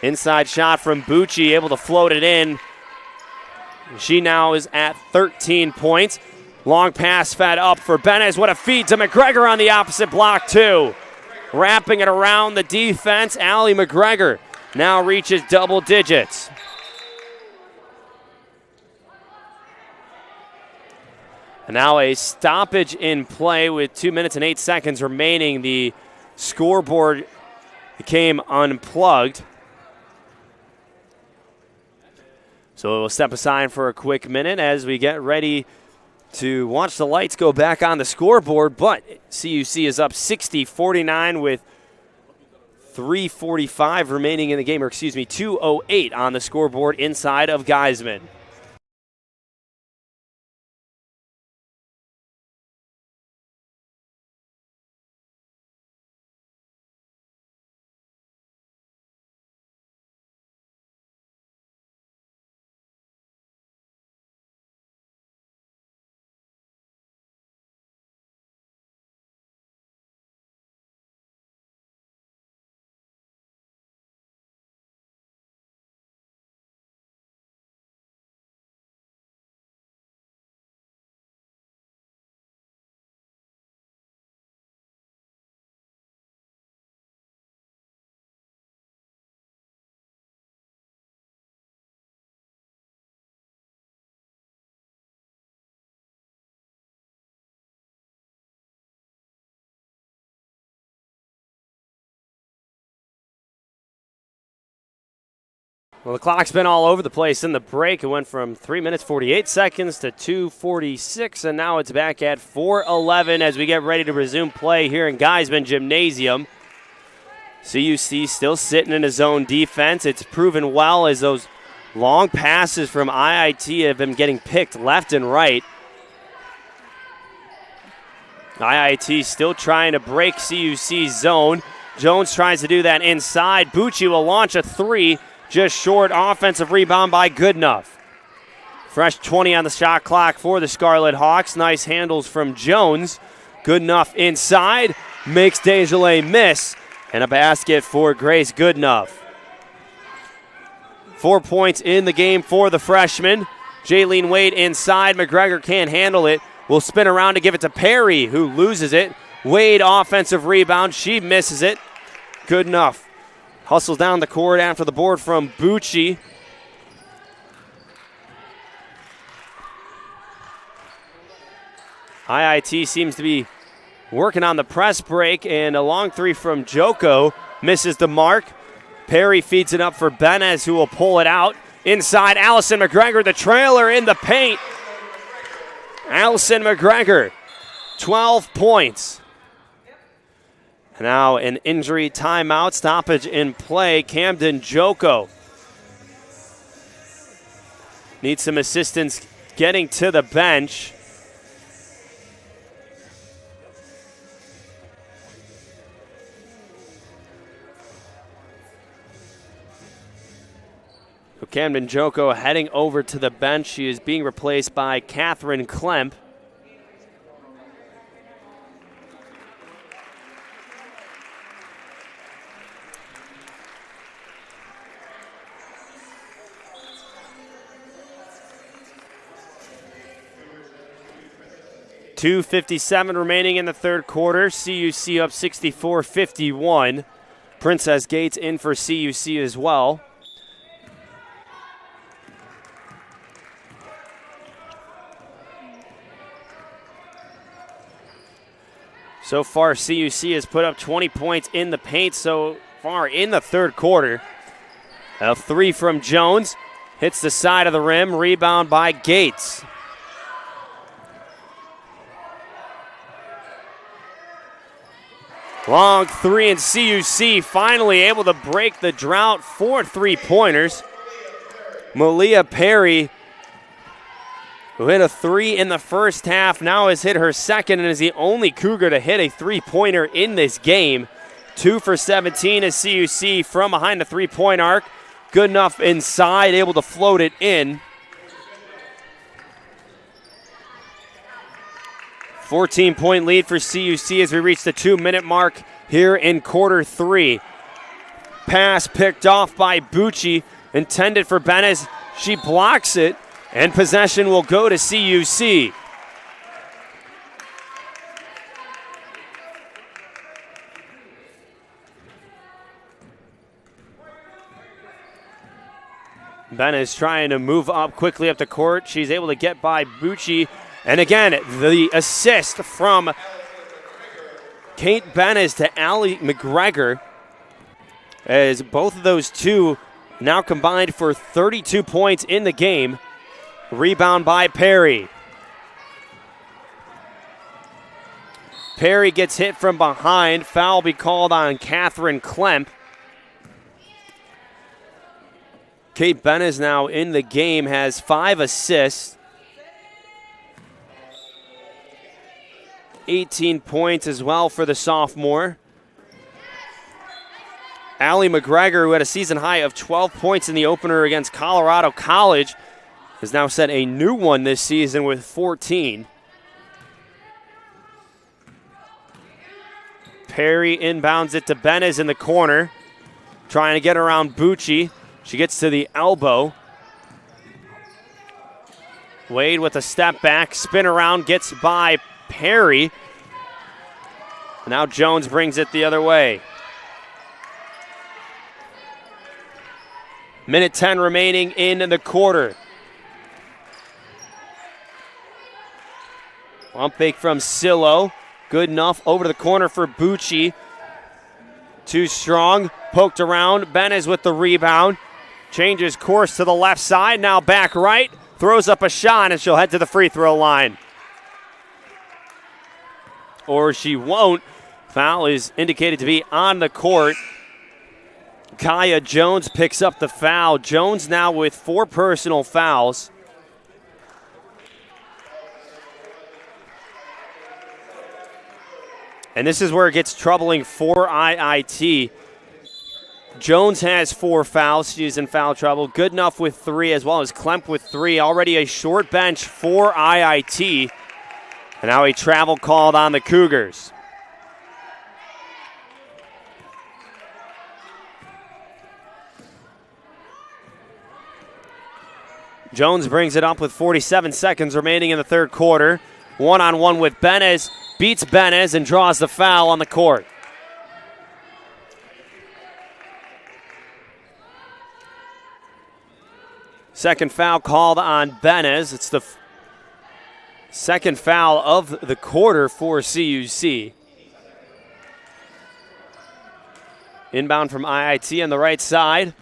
Inside shot from Bucci, able to float it in. She now is at 13 points. Long pass fed up for Benez. What a feed to McGregor on the opposite block, too. Wrapping it around the defense, Allie McGregor now reaches double digits. And now a stoppage in play with 2 minutes and 8 seconds remaining. The scoreboard became unplugged. So we'll step aside for a quick minute as we get ready to watch the lights go back on the scoreboard. But CUC is up 60-49 with 3:45 remaining in the game, or excuse me, 2:08 on the scoreboard inside of Geisman. Well, the clock's been all over the place in the break. It went from 3 minutes 48 seconds to 2:46, and now it's back at 4:11 as we get ready to resume play here in Geisman Gymnasium. CUC still sitting in a zone defense. It's proven well as those long passes from IIT have been getting picked left and right. IIT still trying to break CUC's zone. Jones tries to do that inside. Bucci will launch a three. Just short. Offensive rebound by Goodenough. Fresh 20 on the shot clock for the Scarlet Hawks. Nice handles from Jones. Goodenough inside. Makes Desjardins miss. And a basket for Grace Goodenough. 4 points in the game for the freshman. Jaylene Wade inside. McGregor can't handle it. Will spin around to give it to Perry, who loses it. Wade offensive rebound. She misses it. Goodenough hustles down the court after the board from Bucci. IIT seems to be working on the press break, and a long three from Joko misses the mark. Perry feeds it up for Benez, who will pull it out. Inside, Allison McGregor, the trailer in the paint. Allison McGregor, 12 points. Now an injury timeout, stoppage in play. Camden Joko needs some assistance getting to the bench. So Camden Joko heading over to the bench. She is being replaced by Catherine Klemp. .257 remaining in the third quarter. CUC up 64-51. Princess Gates in for CUC as well. So far, CUC has put up 20 points in the paint so far in the third quarter. A three from Jones. Hits the side of the rim. Rebound by Gates. Long three, and CUC finally able to break the drought. 4 3-pointers. Malia Perry, who hit a three in the first half, now has hit her second and is the only Cougar to hit a three-pointer in this game. 2 for 17 as CUC from behind the three-point arc. Goodenough inside, able to float it in. 14-point lead for CUC as we reach the 2-minute mark here in quarter three. Pass picked off by Bucci, intended for Benez. She blocks it, and possession will go to CUC. Benez trying to move up quickly up the court. She's able to get by Bucci. And again, the assist from Kate Benez to Allie McGregor, as both of those two now combined for 32 points in the game. Rebound by Perry. Perry gets hit from behind. Foul be called on Catherine Klemp. Kate Benez now in the game, has 5 assists. 18 points as well for the sophomore. Allie McGregor, who had a season high of 12 points in the opener against Colorado College, has now set a new one this season with 14. Perry inbounds it to Benez in the corner, trying to get around Bucci. She gets to the elbow. Wade with a step back, spin around, gets by Perry. Now Jones brings it the other way. Minute 10 remaining in the quarter. Pump fake from Sillo. Goodenough over to the corner for Bucci. Too strong. Poked around. Benez with the rebound. changes course to the left side, now back right, throws up a shot, and she'll head to the free throw line. Or she won't. Foul is indicated to be on the court. Kaya Jones picks up the foul. Jones now with 4 personal fouls. And this is where it gets troubling for IIT. Jones has 4 fouls. She's in foul trouble. Goodenough with 3, as well as Klemp with 3. Already a short bench for IIT. And now a travel called on the Cougars. Jones brings it up with 47 seconds remaining in the third quarter. One-on-one with Benez. Beats Benez and draws the foul on the court. Second foul called on Benez. It's the second foul of the quarter for CUC. Inbound from IIT on the right side.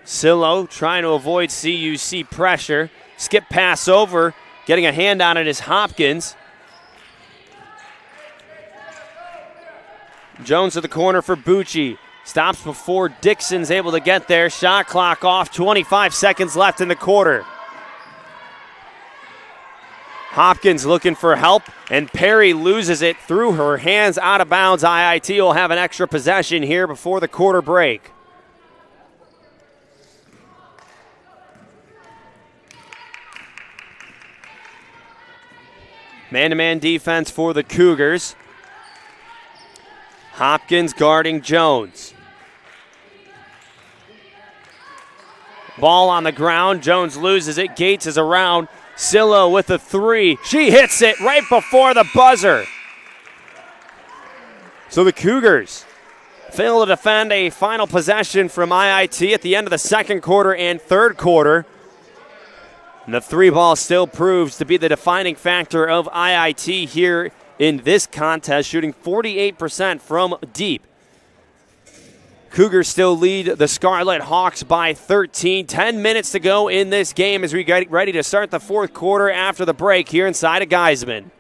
Sillo trying to avoid CUC pressure. Skip pass over. Getting a hand on it is Hopkins. Jones to the corner for Bucci. Stops before Dixon's able to get there. Shot clock off. 25 seconds left in the quarter. Hopkins looking for help, and Perry loses it through her hands out of bounds. IIT will have an extra possession here before the quarter break. Man-to-man defense for the Cougars. Hopkins guarding Jones. Ball on the ground. Jones loses it. Gates is around. Sillo with a 3. She hits it right before the buzzer. So the Cougars fail to defend a final possession from IIT at the end of the second quarter and third quarter. And the 3-ball still proves to be the defining factor of IIT here in this contest, shooting 48% from deep. Cougars still lead the Scarlet Hawks by 13. 10 minutes to go in this game as we get ready to start the fourth quarter after the break here inside of Geisman.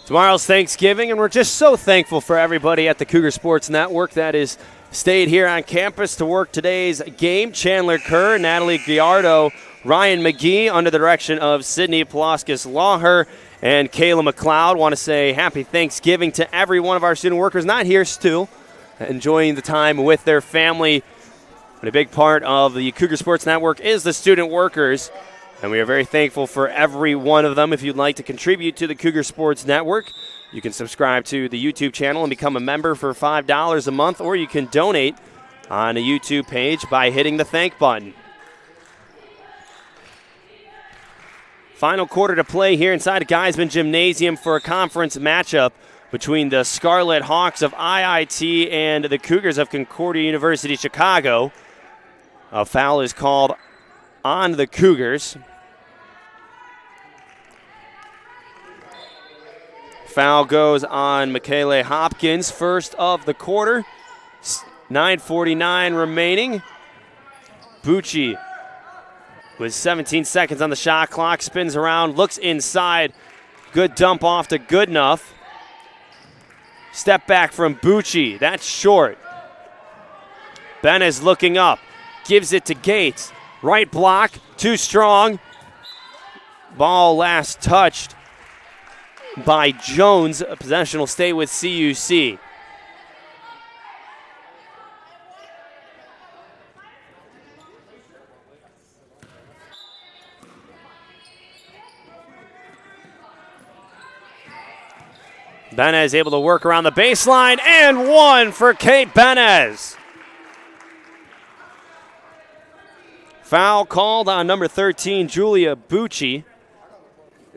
Tomorrow's Thanksgiving, and we're just so thankful for everybody at the Cougar Sports Network that has stayed here on campus to work today's game. Chandler Kerr, Natalie Giardo, Ryan McGee, under the direction of Sydney Palaskis-Lawher and Kayla McLeod. Want to say happy Thanksgiving to every one of our student workers not here still, enjoying the time with their family. But a big part of the Cougar Sports Network is the student workers. And we are very thankful for every one of them. If you'd like to contribute to the Cougar Sports Network, you can subscribe to the YouTube channel and become a member for $5 a month, or you can donate on the YouTube page by hitting the thank button. Final quarter to play here inside of Geisman Gymnasium for a conference matchup between the Scarlet Hawks of IIT and the Cougars of Concordia University Chicago. A foul is called on the Cougars. Foul goes on Michaela Hopkins, first of the quarter. 9:49 remaining. Bucci with 17 seconds on the shot clock, spins around, looks inside. Good dump off to Goodenough. Step back from Bucci, that's short. Ben is looking up, gives it to Gates. Right block, too strong. Ball last touched by Jones. Possession will stay with CUC. Benez able to work around the baseline, and one for Kate Benez. Foul called on number 13, Julia Bucci.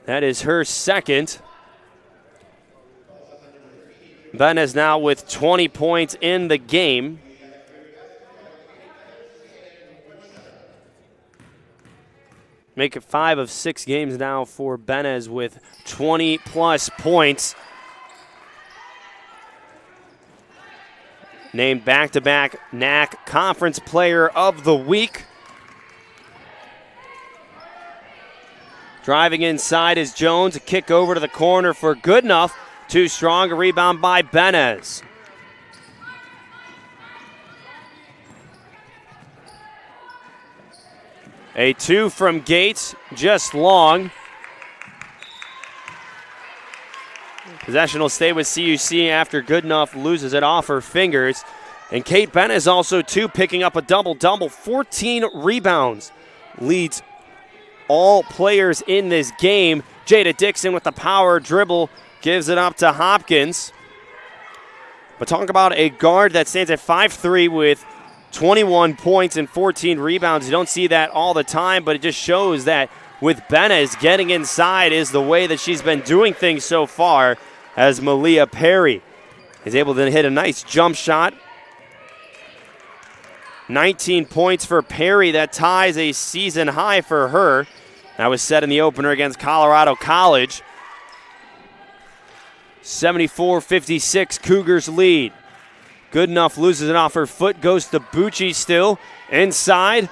That is her second. Benez now with 20 points in the game. Make it 5 of 6 games now for Benez with 20-plus points. Named back-to-back NAC Conference Player of the Week. Driving inside is Jones. A kick over to the corner for Goodenough. Too strong. A rebound by Benez. A 2 from Gates, just long. Possession will stay with CUC after Goodenough loses it off her fingers. And Kate Benez also, too, picking up a double-double. 14 rebounds. Leads all players in this game. Jada Dixon with the power dribble gives it up to Hopkins. But talk about a guard that stands at 5'3" with 21 points and 14 rebounds. You don't see that all the time, but it just shows that with Benez, getting inside is the way that she's been doing things so far, as Malia Perry is able to hit a nice jump shot. 19 points for Perry. That ties a season high for her. That was set in the opener against Colorado College. 74-56, Cougars lead. Goodenough loses it off her foot, goes to Bucci still. Inside,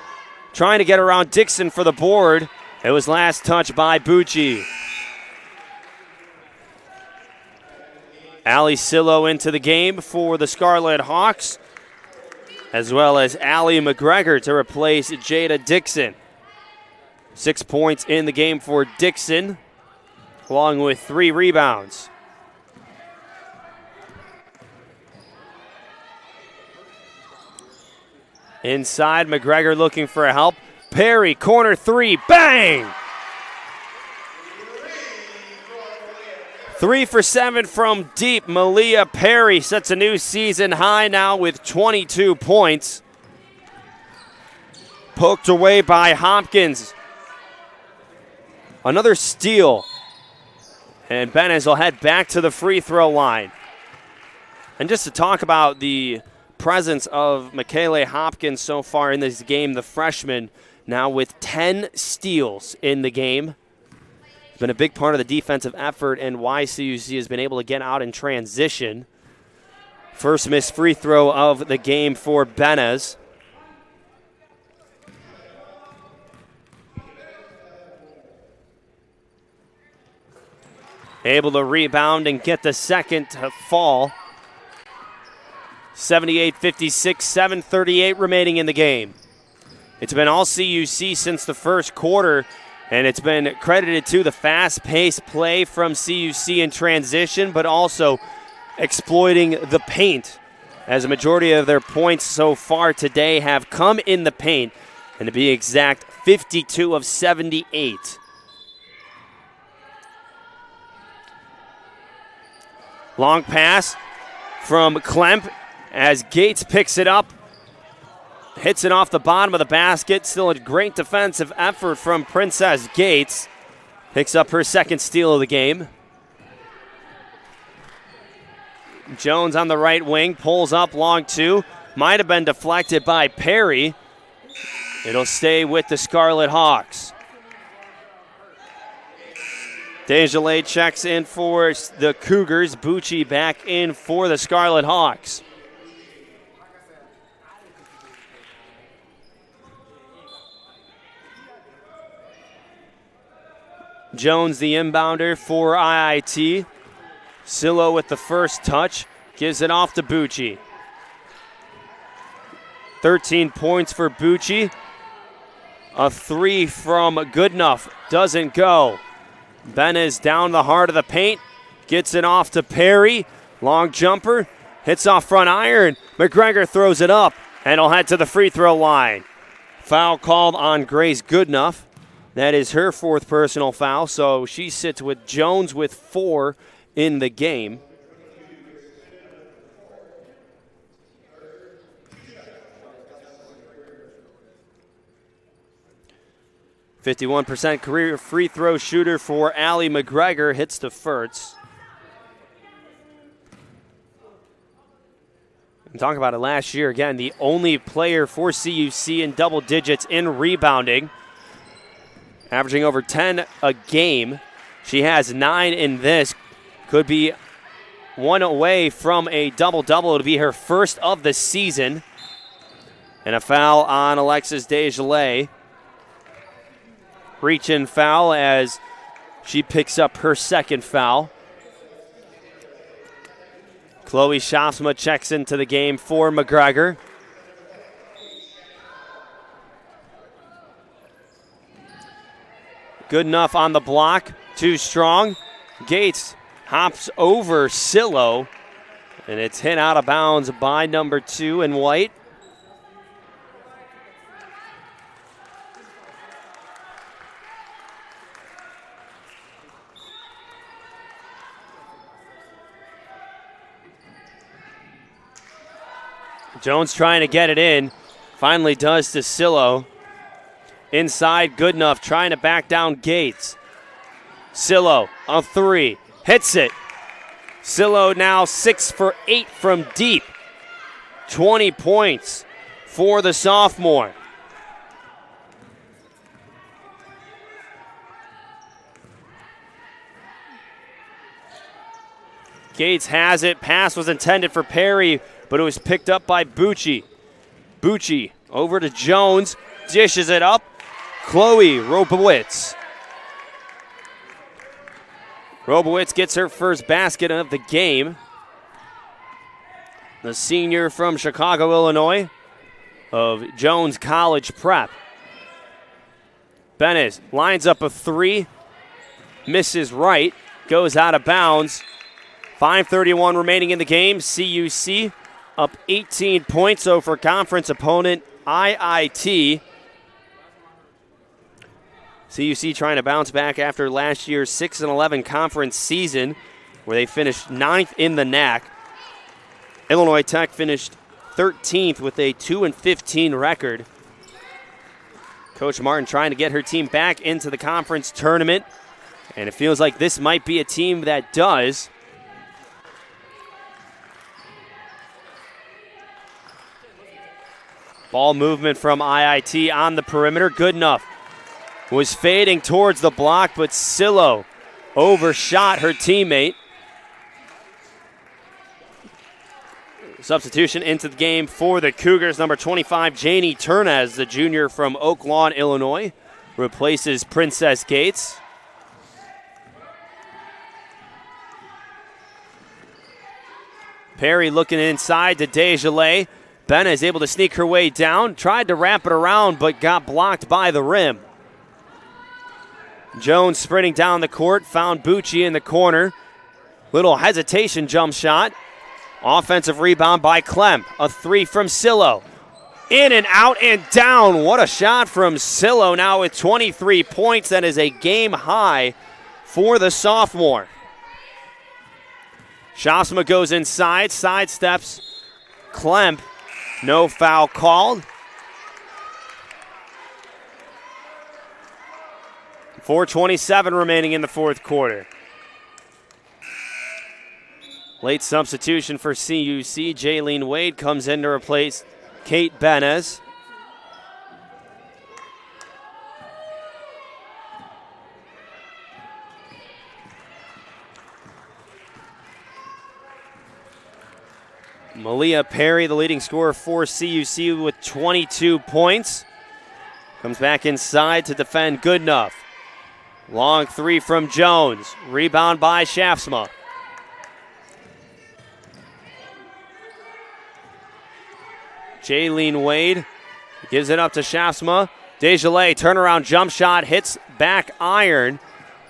trying to get around Dixon for the board. It was last touched by Bucci. Allie Sillo into the game for the Scarlet Hawks, as well as Allie McGregor to replace Jada Dixon. 6 points in the game for Dixon, along with 3 rebounds. Inside, McGregor looking for help. Perry, corner 3, bang! 3 for 7 from deep. Malia Perry sets a new season high now with 22 points. Poked away by Hopkins. Another steal. And Benez will head back to the free throw line. And just to talk about the presence of Michaela Hopkins so far in this game, the freshman now with 10 steals in the game. It's been a big part of the defensive effort and why CUC has been able to get out in transition. First missed free throw of the game for Benez. Able to rebound and get the second to fall. 78-56, 7:38 remaining in the game. It's been all CUC since the first quarter, and it's been credited to the fast-paced play from CUC in transition, but also exploiting the paint, as a majority of their points so far today have come in the paint, and to be exact, 52 of 78. Long pass from Klemp as Gates picks it up. Hits it off the bottom of the basket. Still a great defensive effort from Princess Gates. Picks up her second steal of the game. Jones on the right wing. Pulls up long 2. Might have been deflected by Perry. It'll stay with the Scarlet Hawks. Desjardins checks in for the Cougars. Bucci back in for the Scarlet Hawks. Jones, the inbounder for IIT. Sillo with the first touch. Gives it off to Bucci. 13 points for Bucci. A three from Goodenough doesn't go. Benes down the heart of the paint. Gets it off to Perry. Long jumper. Hits off front iron. McGregor throws it up. And he'll head to the free throw line. Foul called on Grace Goodenough. That is her fourth personal foul. So she sits with Jones with 4 in the game. .51% career free throw shooter for Allie McGregor. Hits to Furts. And talk about it last year. Again, the only player for CUC in double digits in rebounding. Averaging over 10 a game. She has 9 in this. Could be one away from a double-double. It'll be her first of the season. And a foul on Alexis Desjardins. Reach-in foul as she picks up her second foul. Chloe Shafsma checks into the game for McGregor. Goodenough on the block. Too strong. Gates hops over Sillo. And it's hit out of bounds by number 2 in white. Jones trying to get it in. Finally does to Sillo. Inside, Goodenough trying to back down Gates. Sillo, a 3. Hits it. Sillo now 6 for 8 from deep. 20 points for the sophomore. Gates has it. Pass was intended for Perry, but it was picked up by Bucci. Bucci over to Jones. Dishes it up. Chloe Robowitz. Robowitz gets her first basket of the game. The senior from Chicago, Illinois, of Jones College Prep. Benes lines up a 3. Misses right. Goes out of bounds. 5:31 remaining in the game. CUC up 18 points over conference opponent IIT. CUC trying to bounce back after last year's 6-11 conference season where they finished 9th in the NAC. Illinois Tech finished 13th with a 2-15 record. Coach Martin trying to get her team back into the conference tournament, and it feels like this might be a team that does. Ball movement from IIT on the perimeter. Goodenough was fading towards the block, but Sillo overshot her teammate. Substitution into the game for the Cougars. Number 25, Janie Turnez, the junior from Oak Lawn, Illinois, replaces Princess Gates. Perry looking inside to Desjardins. Benna is able to sneak her way down. Tried to wrap it around, but got blocked by the rim. Jones sprinting down the court. Found Bucci in the corner. Little hesitation jump shot. Offensive rebound by Clem. A 3 from Sillo. In and out and down. What a shot from Sillo now with 23 points. That is a game high for the sophomore. Shasma goes inside. Sidesteps Clem. No foul called. 4:27 remaining in the fourth quarter. Late substitution for CUC. Jaylene Wade comes in to replace Kate Benes. Malia Perry, the leading scorer for CUC with 22 points. Comes back inside to defend Goodenough. Long 3 from Jones. Rebound by Shafsma. Jaylene Wade gives it up to Shafsma. Desjardins, turnaround jump shot, hits back iron.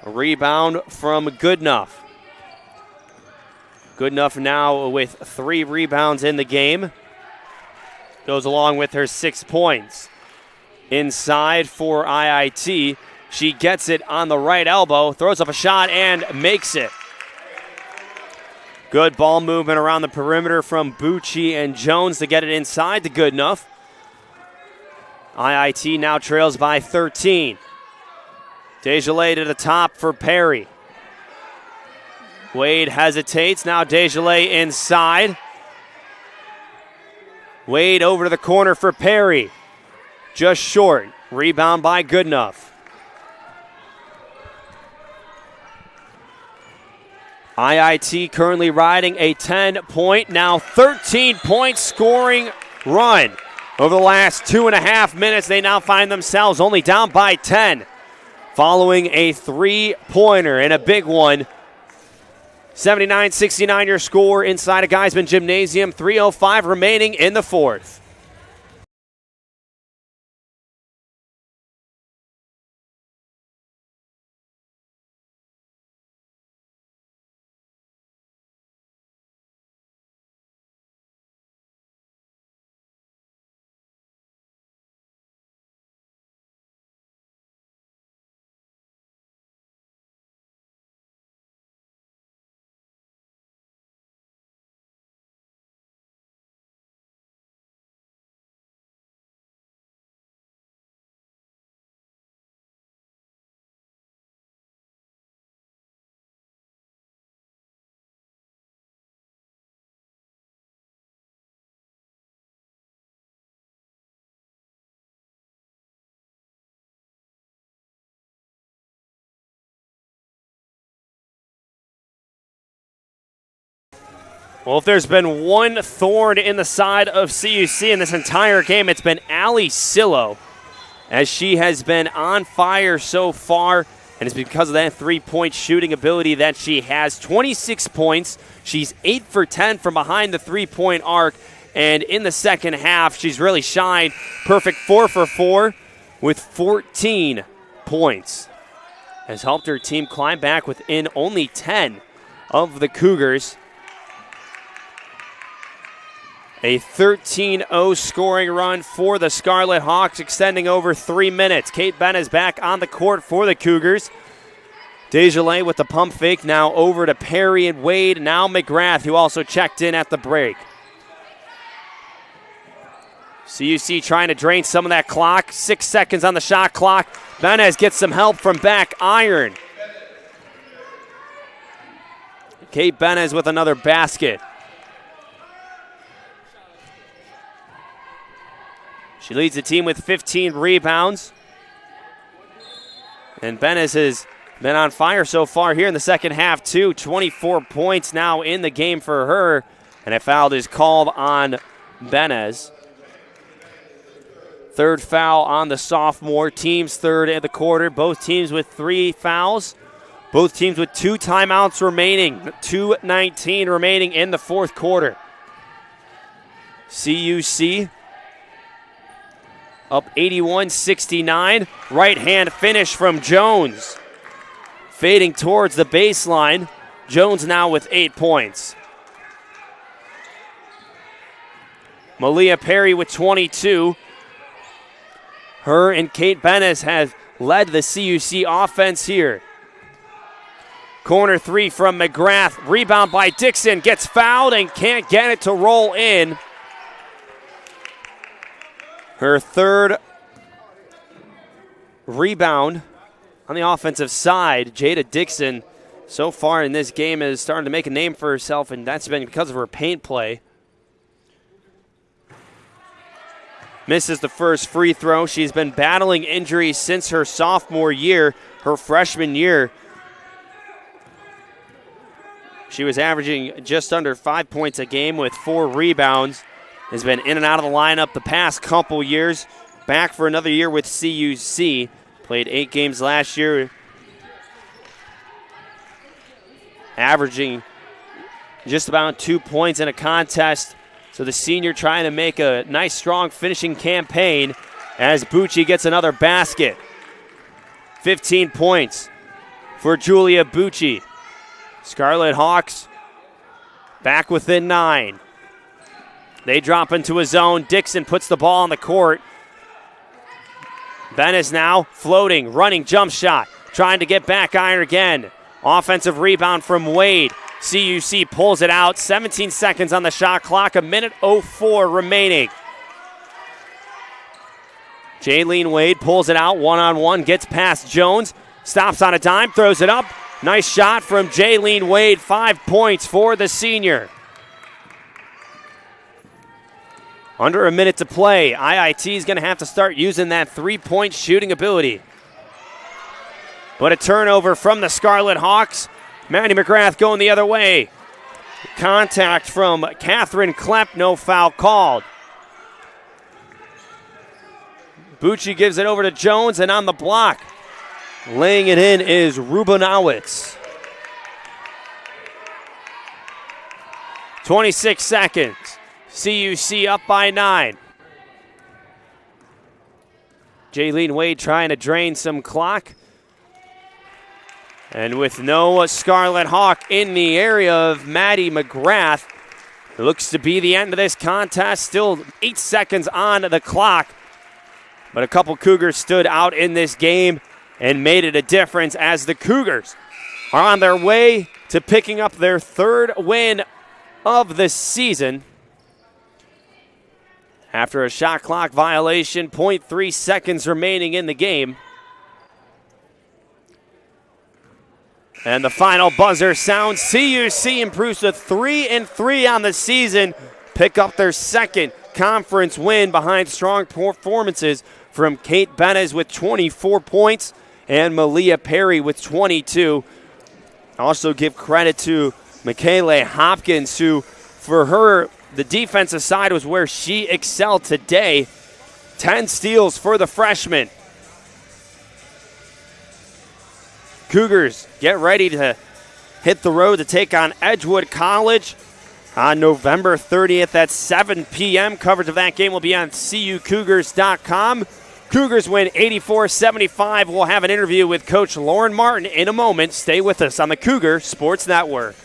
A rebound from Goodenough. Goodenough now with 3 rebounds in the game. Goes along with her 6 points. Inside for IIT. She gets it on the right elbow, throws up a shot and makes it. Good ball movement around the perimeter from Bucci and Jones to get it inside to Goodenough. IIT now trails by 13. Desjardins to the top for Perry. Wade hesitates. Now Desjardins inside. Wade over to the corner for Perry. Just short. Rebound by Goodenough. IIT currently riding a 10-point, now 13-point scoring run. Over the last 2.5 minutes, they now find themselves only down by 10, following a 3-pointer and a big one. 79-69 your score inside of Geisman Gymnasium. 3:05 remaining in the fourth. Well, if there's been one thorn in the side of CUC in this entire game, it's been Allie Sillo, as she has been on fire so far, and it's because of that 3-point shooting ability that she has. 26 points. She's 8 for 10 from behind the 3-point arc, and in the second half, she's really shined. Perfect 4 for 4 with 14 points. Has helped her team climb back within only 10 of the Cougars. A 13-0 scoring run for the Scarlet Hawks, extending over 3 minutes. Kate Benn is back on the court for the Cougars. Desjardins with the pump fake, now over to Perry and Wade. Now McGrath, who also checked in at the break. CUC trying to drain some of that clock. 6 seconds on the shot clock. Benez gets some help from back iron. Kate Benez with another basket. She leads the team with 15 rebounds. And Benez has been on fire so far here in the second half, too. 24 points now in the game for her. And a foul is called on Benez. Third foul on the sophomore. Team's third in the quarter. Both teams with 3 fouls. Both teams with 2 timeouts remaining. 2:19 remaining in the fourth quarter. CUC up 81-69. Right-hand finish from Jones. Fading towards the baseline. Jones now with 8 points. Malia Perry with 22. Her and Kate Benez have led the CUC offense here. Corner 3 from McGrath. Rebound by Dixon. Gets fouled and can't get it to roll in. Her third rebound on the offensive side. Jada Dixon, so far in this game, is starting to make a name for herself, and that's been because of her paint play. Misses the first free throw. She's been battling injuries since her sophomore year, her freshman year. She was averaging just under 5 points a game with 4 rebounds. Has been in and out of the lineup the past couple years. Back for another year with CUC. Played 8 games last year. Averaging just about 2 points in a contest. So the senior trying to make a nice, strong finishing campaign. as Bucci gets another basket. 15 points for Julia Bucci. Scarlet Hawks back within 9. They drop into a zone. Dixon puts the ball on the court. Bennis now floating, running jump shot, trying to get back iron again. Offensive rebound from Wade. CUC pulls it out. 17 seconds on the shot clock, a minute 04 remaining. Jaylene Wade pulls it out one-on-one, gets past Jones, stops on a dime, throws it up. Nice shot from Jaylene Wade, 5 points for the senior. Under a minute to play. IIT is going to have to start using that three-point shooting ability. But a turnover from the Scarlet Hawks. Maddie McGrath going the other way. Contact from Catherine Klepp, no foul called. Bucci gives it over to Jones, and on the block, laying it in is Rubinowitz. 26 seconds. CUC up by 9. Jaylene Wade trying to drain some clock. And with no Scarlet Hawk in the area of Maddie McGrath, it looks to be the end of this contest. Still 8 seconds on the clock. But a couple Cougars stood out in this game and made it a difference as the Cougars are on their way to picking up their 3rd win of the season. After a shot clock violation, 0.3 seconds remaining in the game. And the final buzzer sounds. CUC improves to 3-3 on the season. Pick up their 2nd conference win behind strong performances from Kate Benez with 24 points and Malia Perry with 22. Also give credit to Michaela Hopkins, who for her, the defensive side was where she excelled today. 10 steals for the freshman. Cougars get ready to hit the road to take on Edgewood College on November 30th at 7 p.m. Coverage of that game will be on CUCougars.com. Cougars win 84-75. We'll have an interview with Coach Lauren Martin in a moment. Stay with us on the Cougar Sports Network.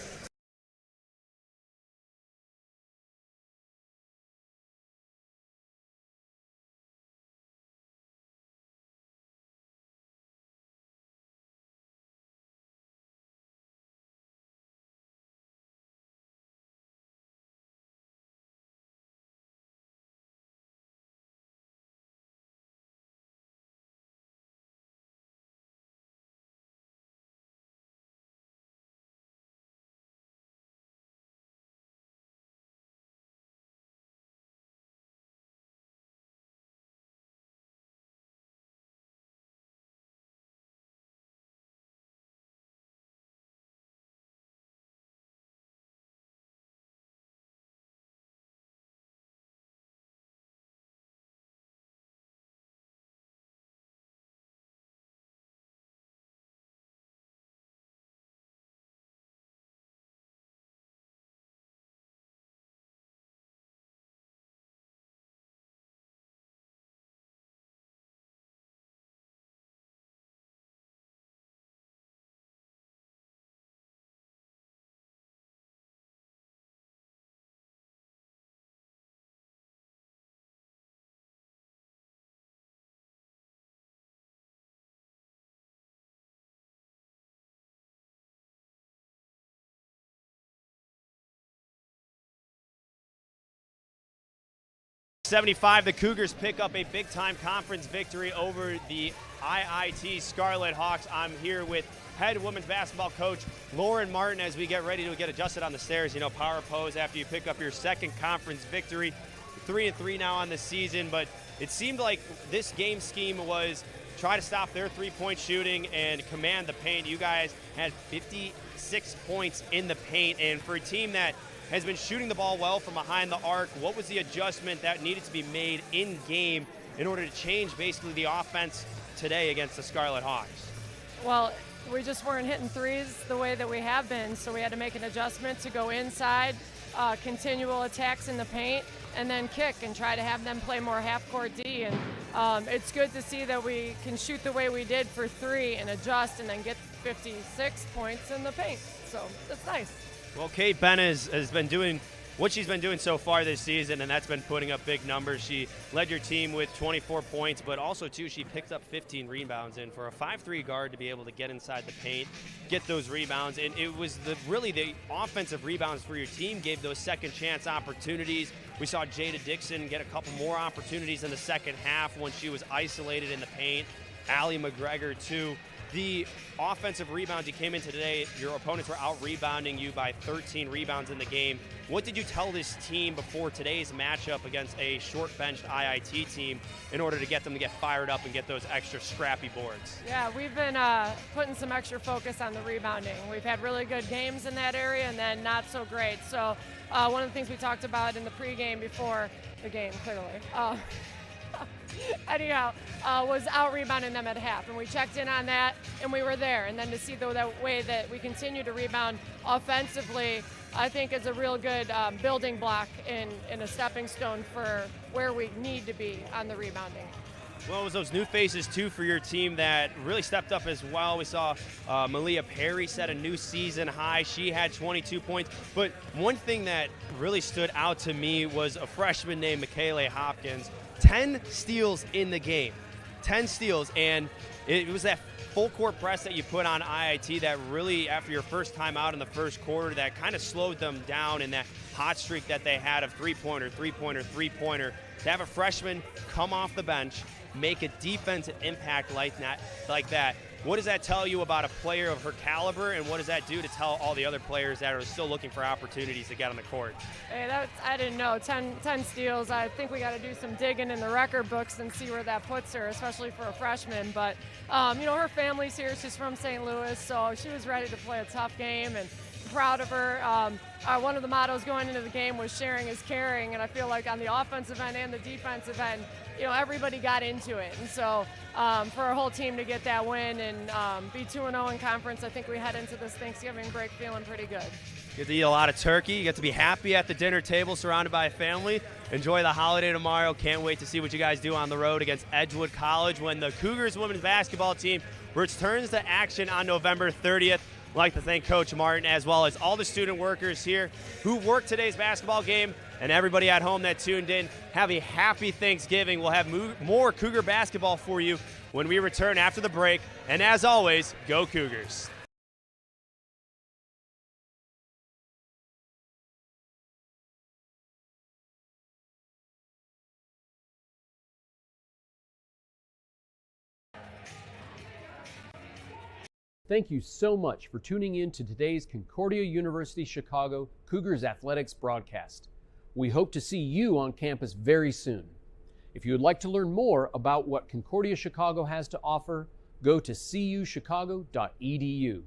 .75, the Cougars pick up a big-time conference victory over the IIT Scarlet Hawks. I'm here with head women's basketball coach Lauren Martin as we get ready to get adjusted on the stairs. You know, power pose after you pick up your 2nd conference victory. 3-3 now on the season, but it seemed like this game scheme was try to stop their three-point shooting and command the paint. You guys had 56 points in the paint, and for a team that has been shooting the ball well from behind the arc, what was the adjustment that needed to be made in game in order to change basically the offense today against the Scarlet Hawks? Well, we just weren't hitting threes the way that we have been, so we had to make an adjustment to go inside, continual attacks in the paint, and then kick and try to have them play more half-court D. And it's good to see that we can shoot the way we did for 3 and adjust and then get 56 points in the paint. So that's nice. Well, Kate Benez has been doing what she's been doing so far this season, and that's been putting up big numbers. She led your team with 24 points, but also, too, she picked up 15 rebounds. And for a 5'3" guard to be able to get inside the paint, get those rebounds, and it was really the offensive rebounds for your team gave those second chance opportunities. We saw Jada Dixon get a couple more opportunities in the second half when she was isolated in the paint. Allie McGregor, too. The offensive rebounds you came into today, your opponents were out-rebounding you by 13 rebounds in the game. What did you tell this team before today's matchup against a short-benched IIT team in order to get them to get fired up and get those extra scrappy boards? Yeah, we've been putting some extra focus on the rebounding. We've had really good games in that area and then not so great. So one of the things we talked about in the pregame before the game, clearly, anyhow, was out-rebounding them at half, and we checked in on that, and we were there. And then to see that way that we continue to rebound offensively, I think is a real good building block in a stepping stone for where we need to be on the rebounding. Well, it was those new faces, too, for your team that really stepped up as well. We saw Malia Perry set a new season high. She had 22 points. But one thing that really stood out to me was a freshman named Michaela Hopkins. 10 steals in the game. 10 steals, and it was that full court press that you put on IIT that really, after your first time out in the first quarter, that kind of slowed them down in that hot streak that they had of three-pointer, three-pointer, three-pointer. To have a freshman come off the bench, make a defensive impact like that, what does that tell you about a player of her caliber, and what does that do to tell all the other players that are still looking for opportunities to get on the court? Hey, I didn't know. 10 steals. I think we got to do some digging in the record books and see where that puts her, especially for a freshman. But, her family's here. She's from St. Louis, so she was ready to play a tough game, and proud of her. One of the mottos going into the game was sharing is caring, and I feel like on the offensive end and the defensive end, everybody got into it. And so for our whole team to get that win and be 2-0 in conference, I think we head into this Thanksgiving break feeling pretty good. You get to eat a lot of turkey. You get to be happy at the dinner table surrounded by a family. Enjoy the holiday tomorrow. Can't wait to see what you guys do on the road against Edgewood College when the Cougars women's basketball team returns to action on November 30th. I'd like to thank Coach Martin as well as all the student workers here who worked today's basketball game, and everybody at home that tuned in. Have a happy Thanksgiving. We'll have more Cougar basketball for you when we return after the break. And as always, go Cougars. Thank you so much for tuning in to today's Concordia University Chicago Cougars Athletics broadcast. We hope to see you on campus very soon. If you would like to learn more about what Concordia Chicago has to offer, go to cuchicago.edu.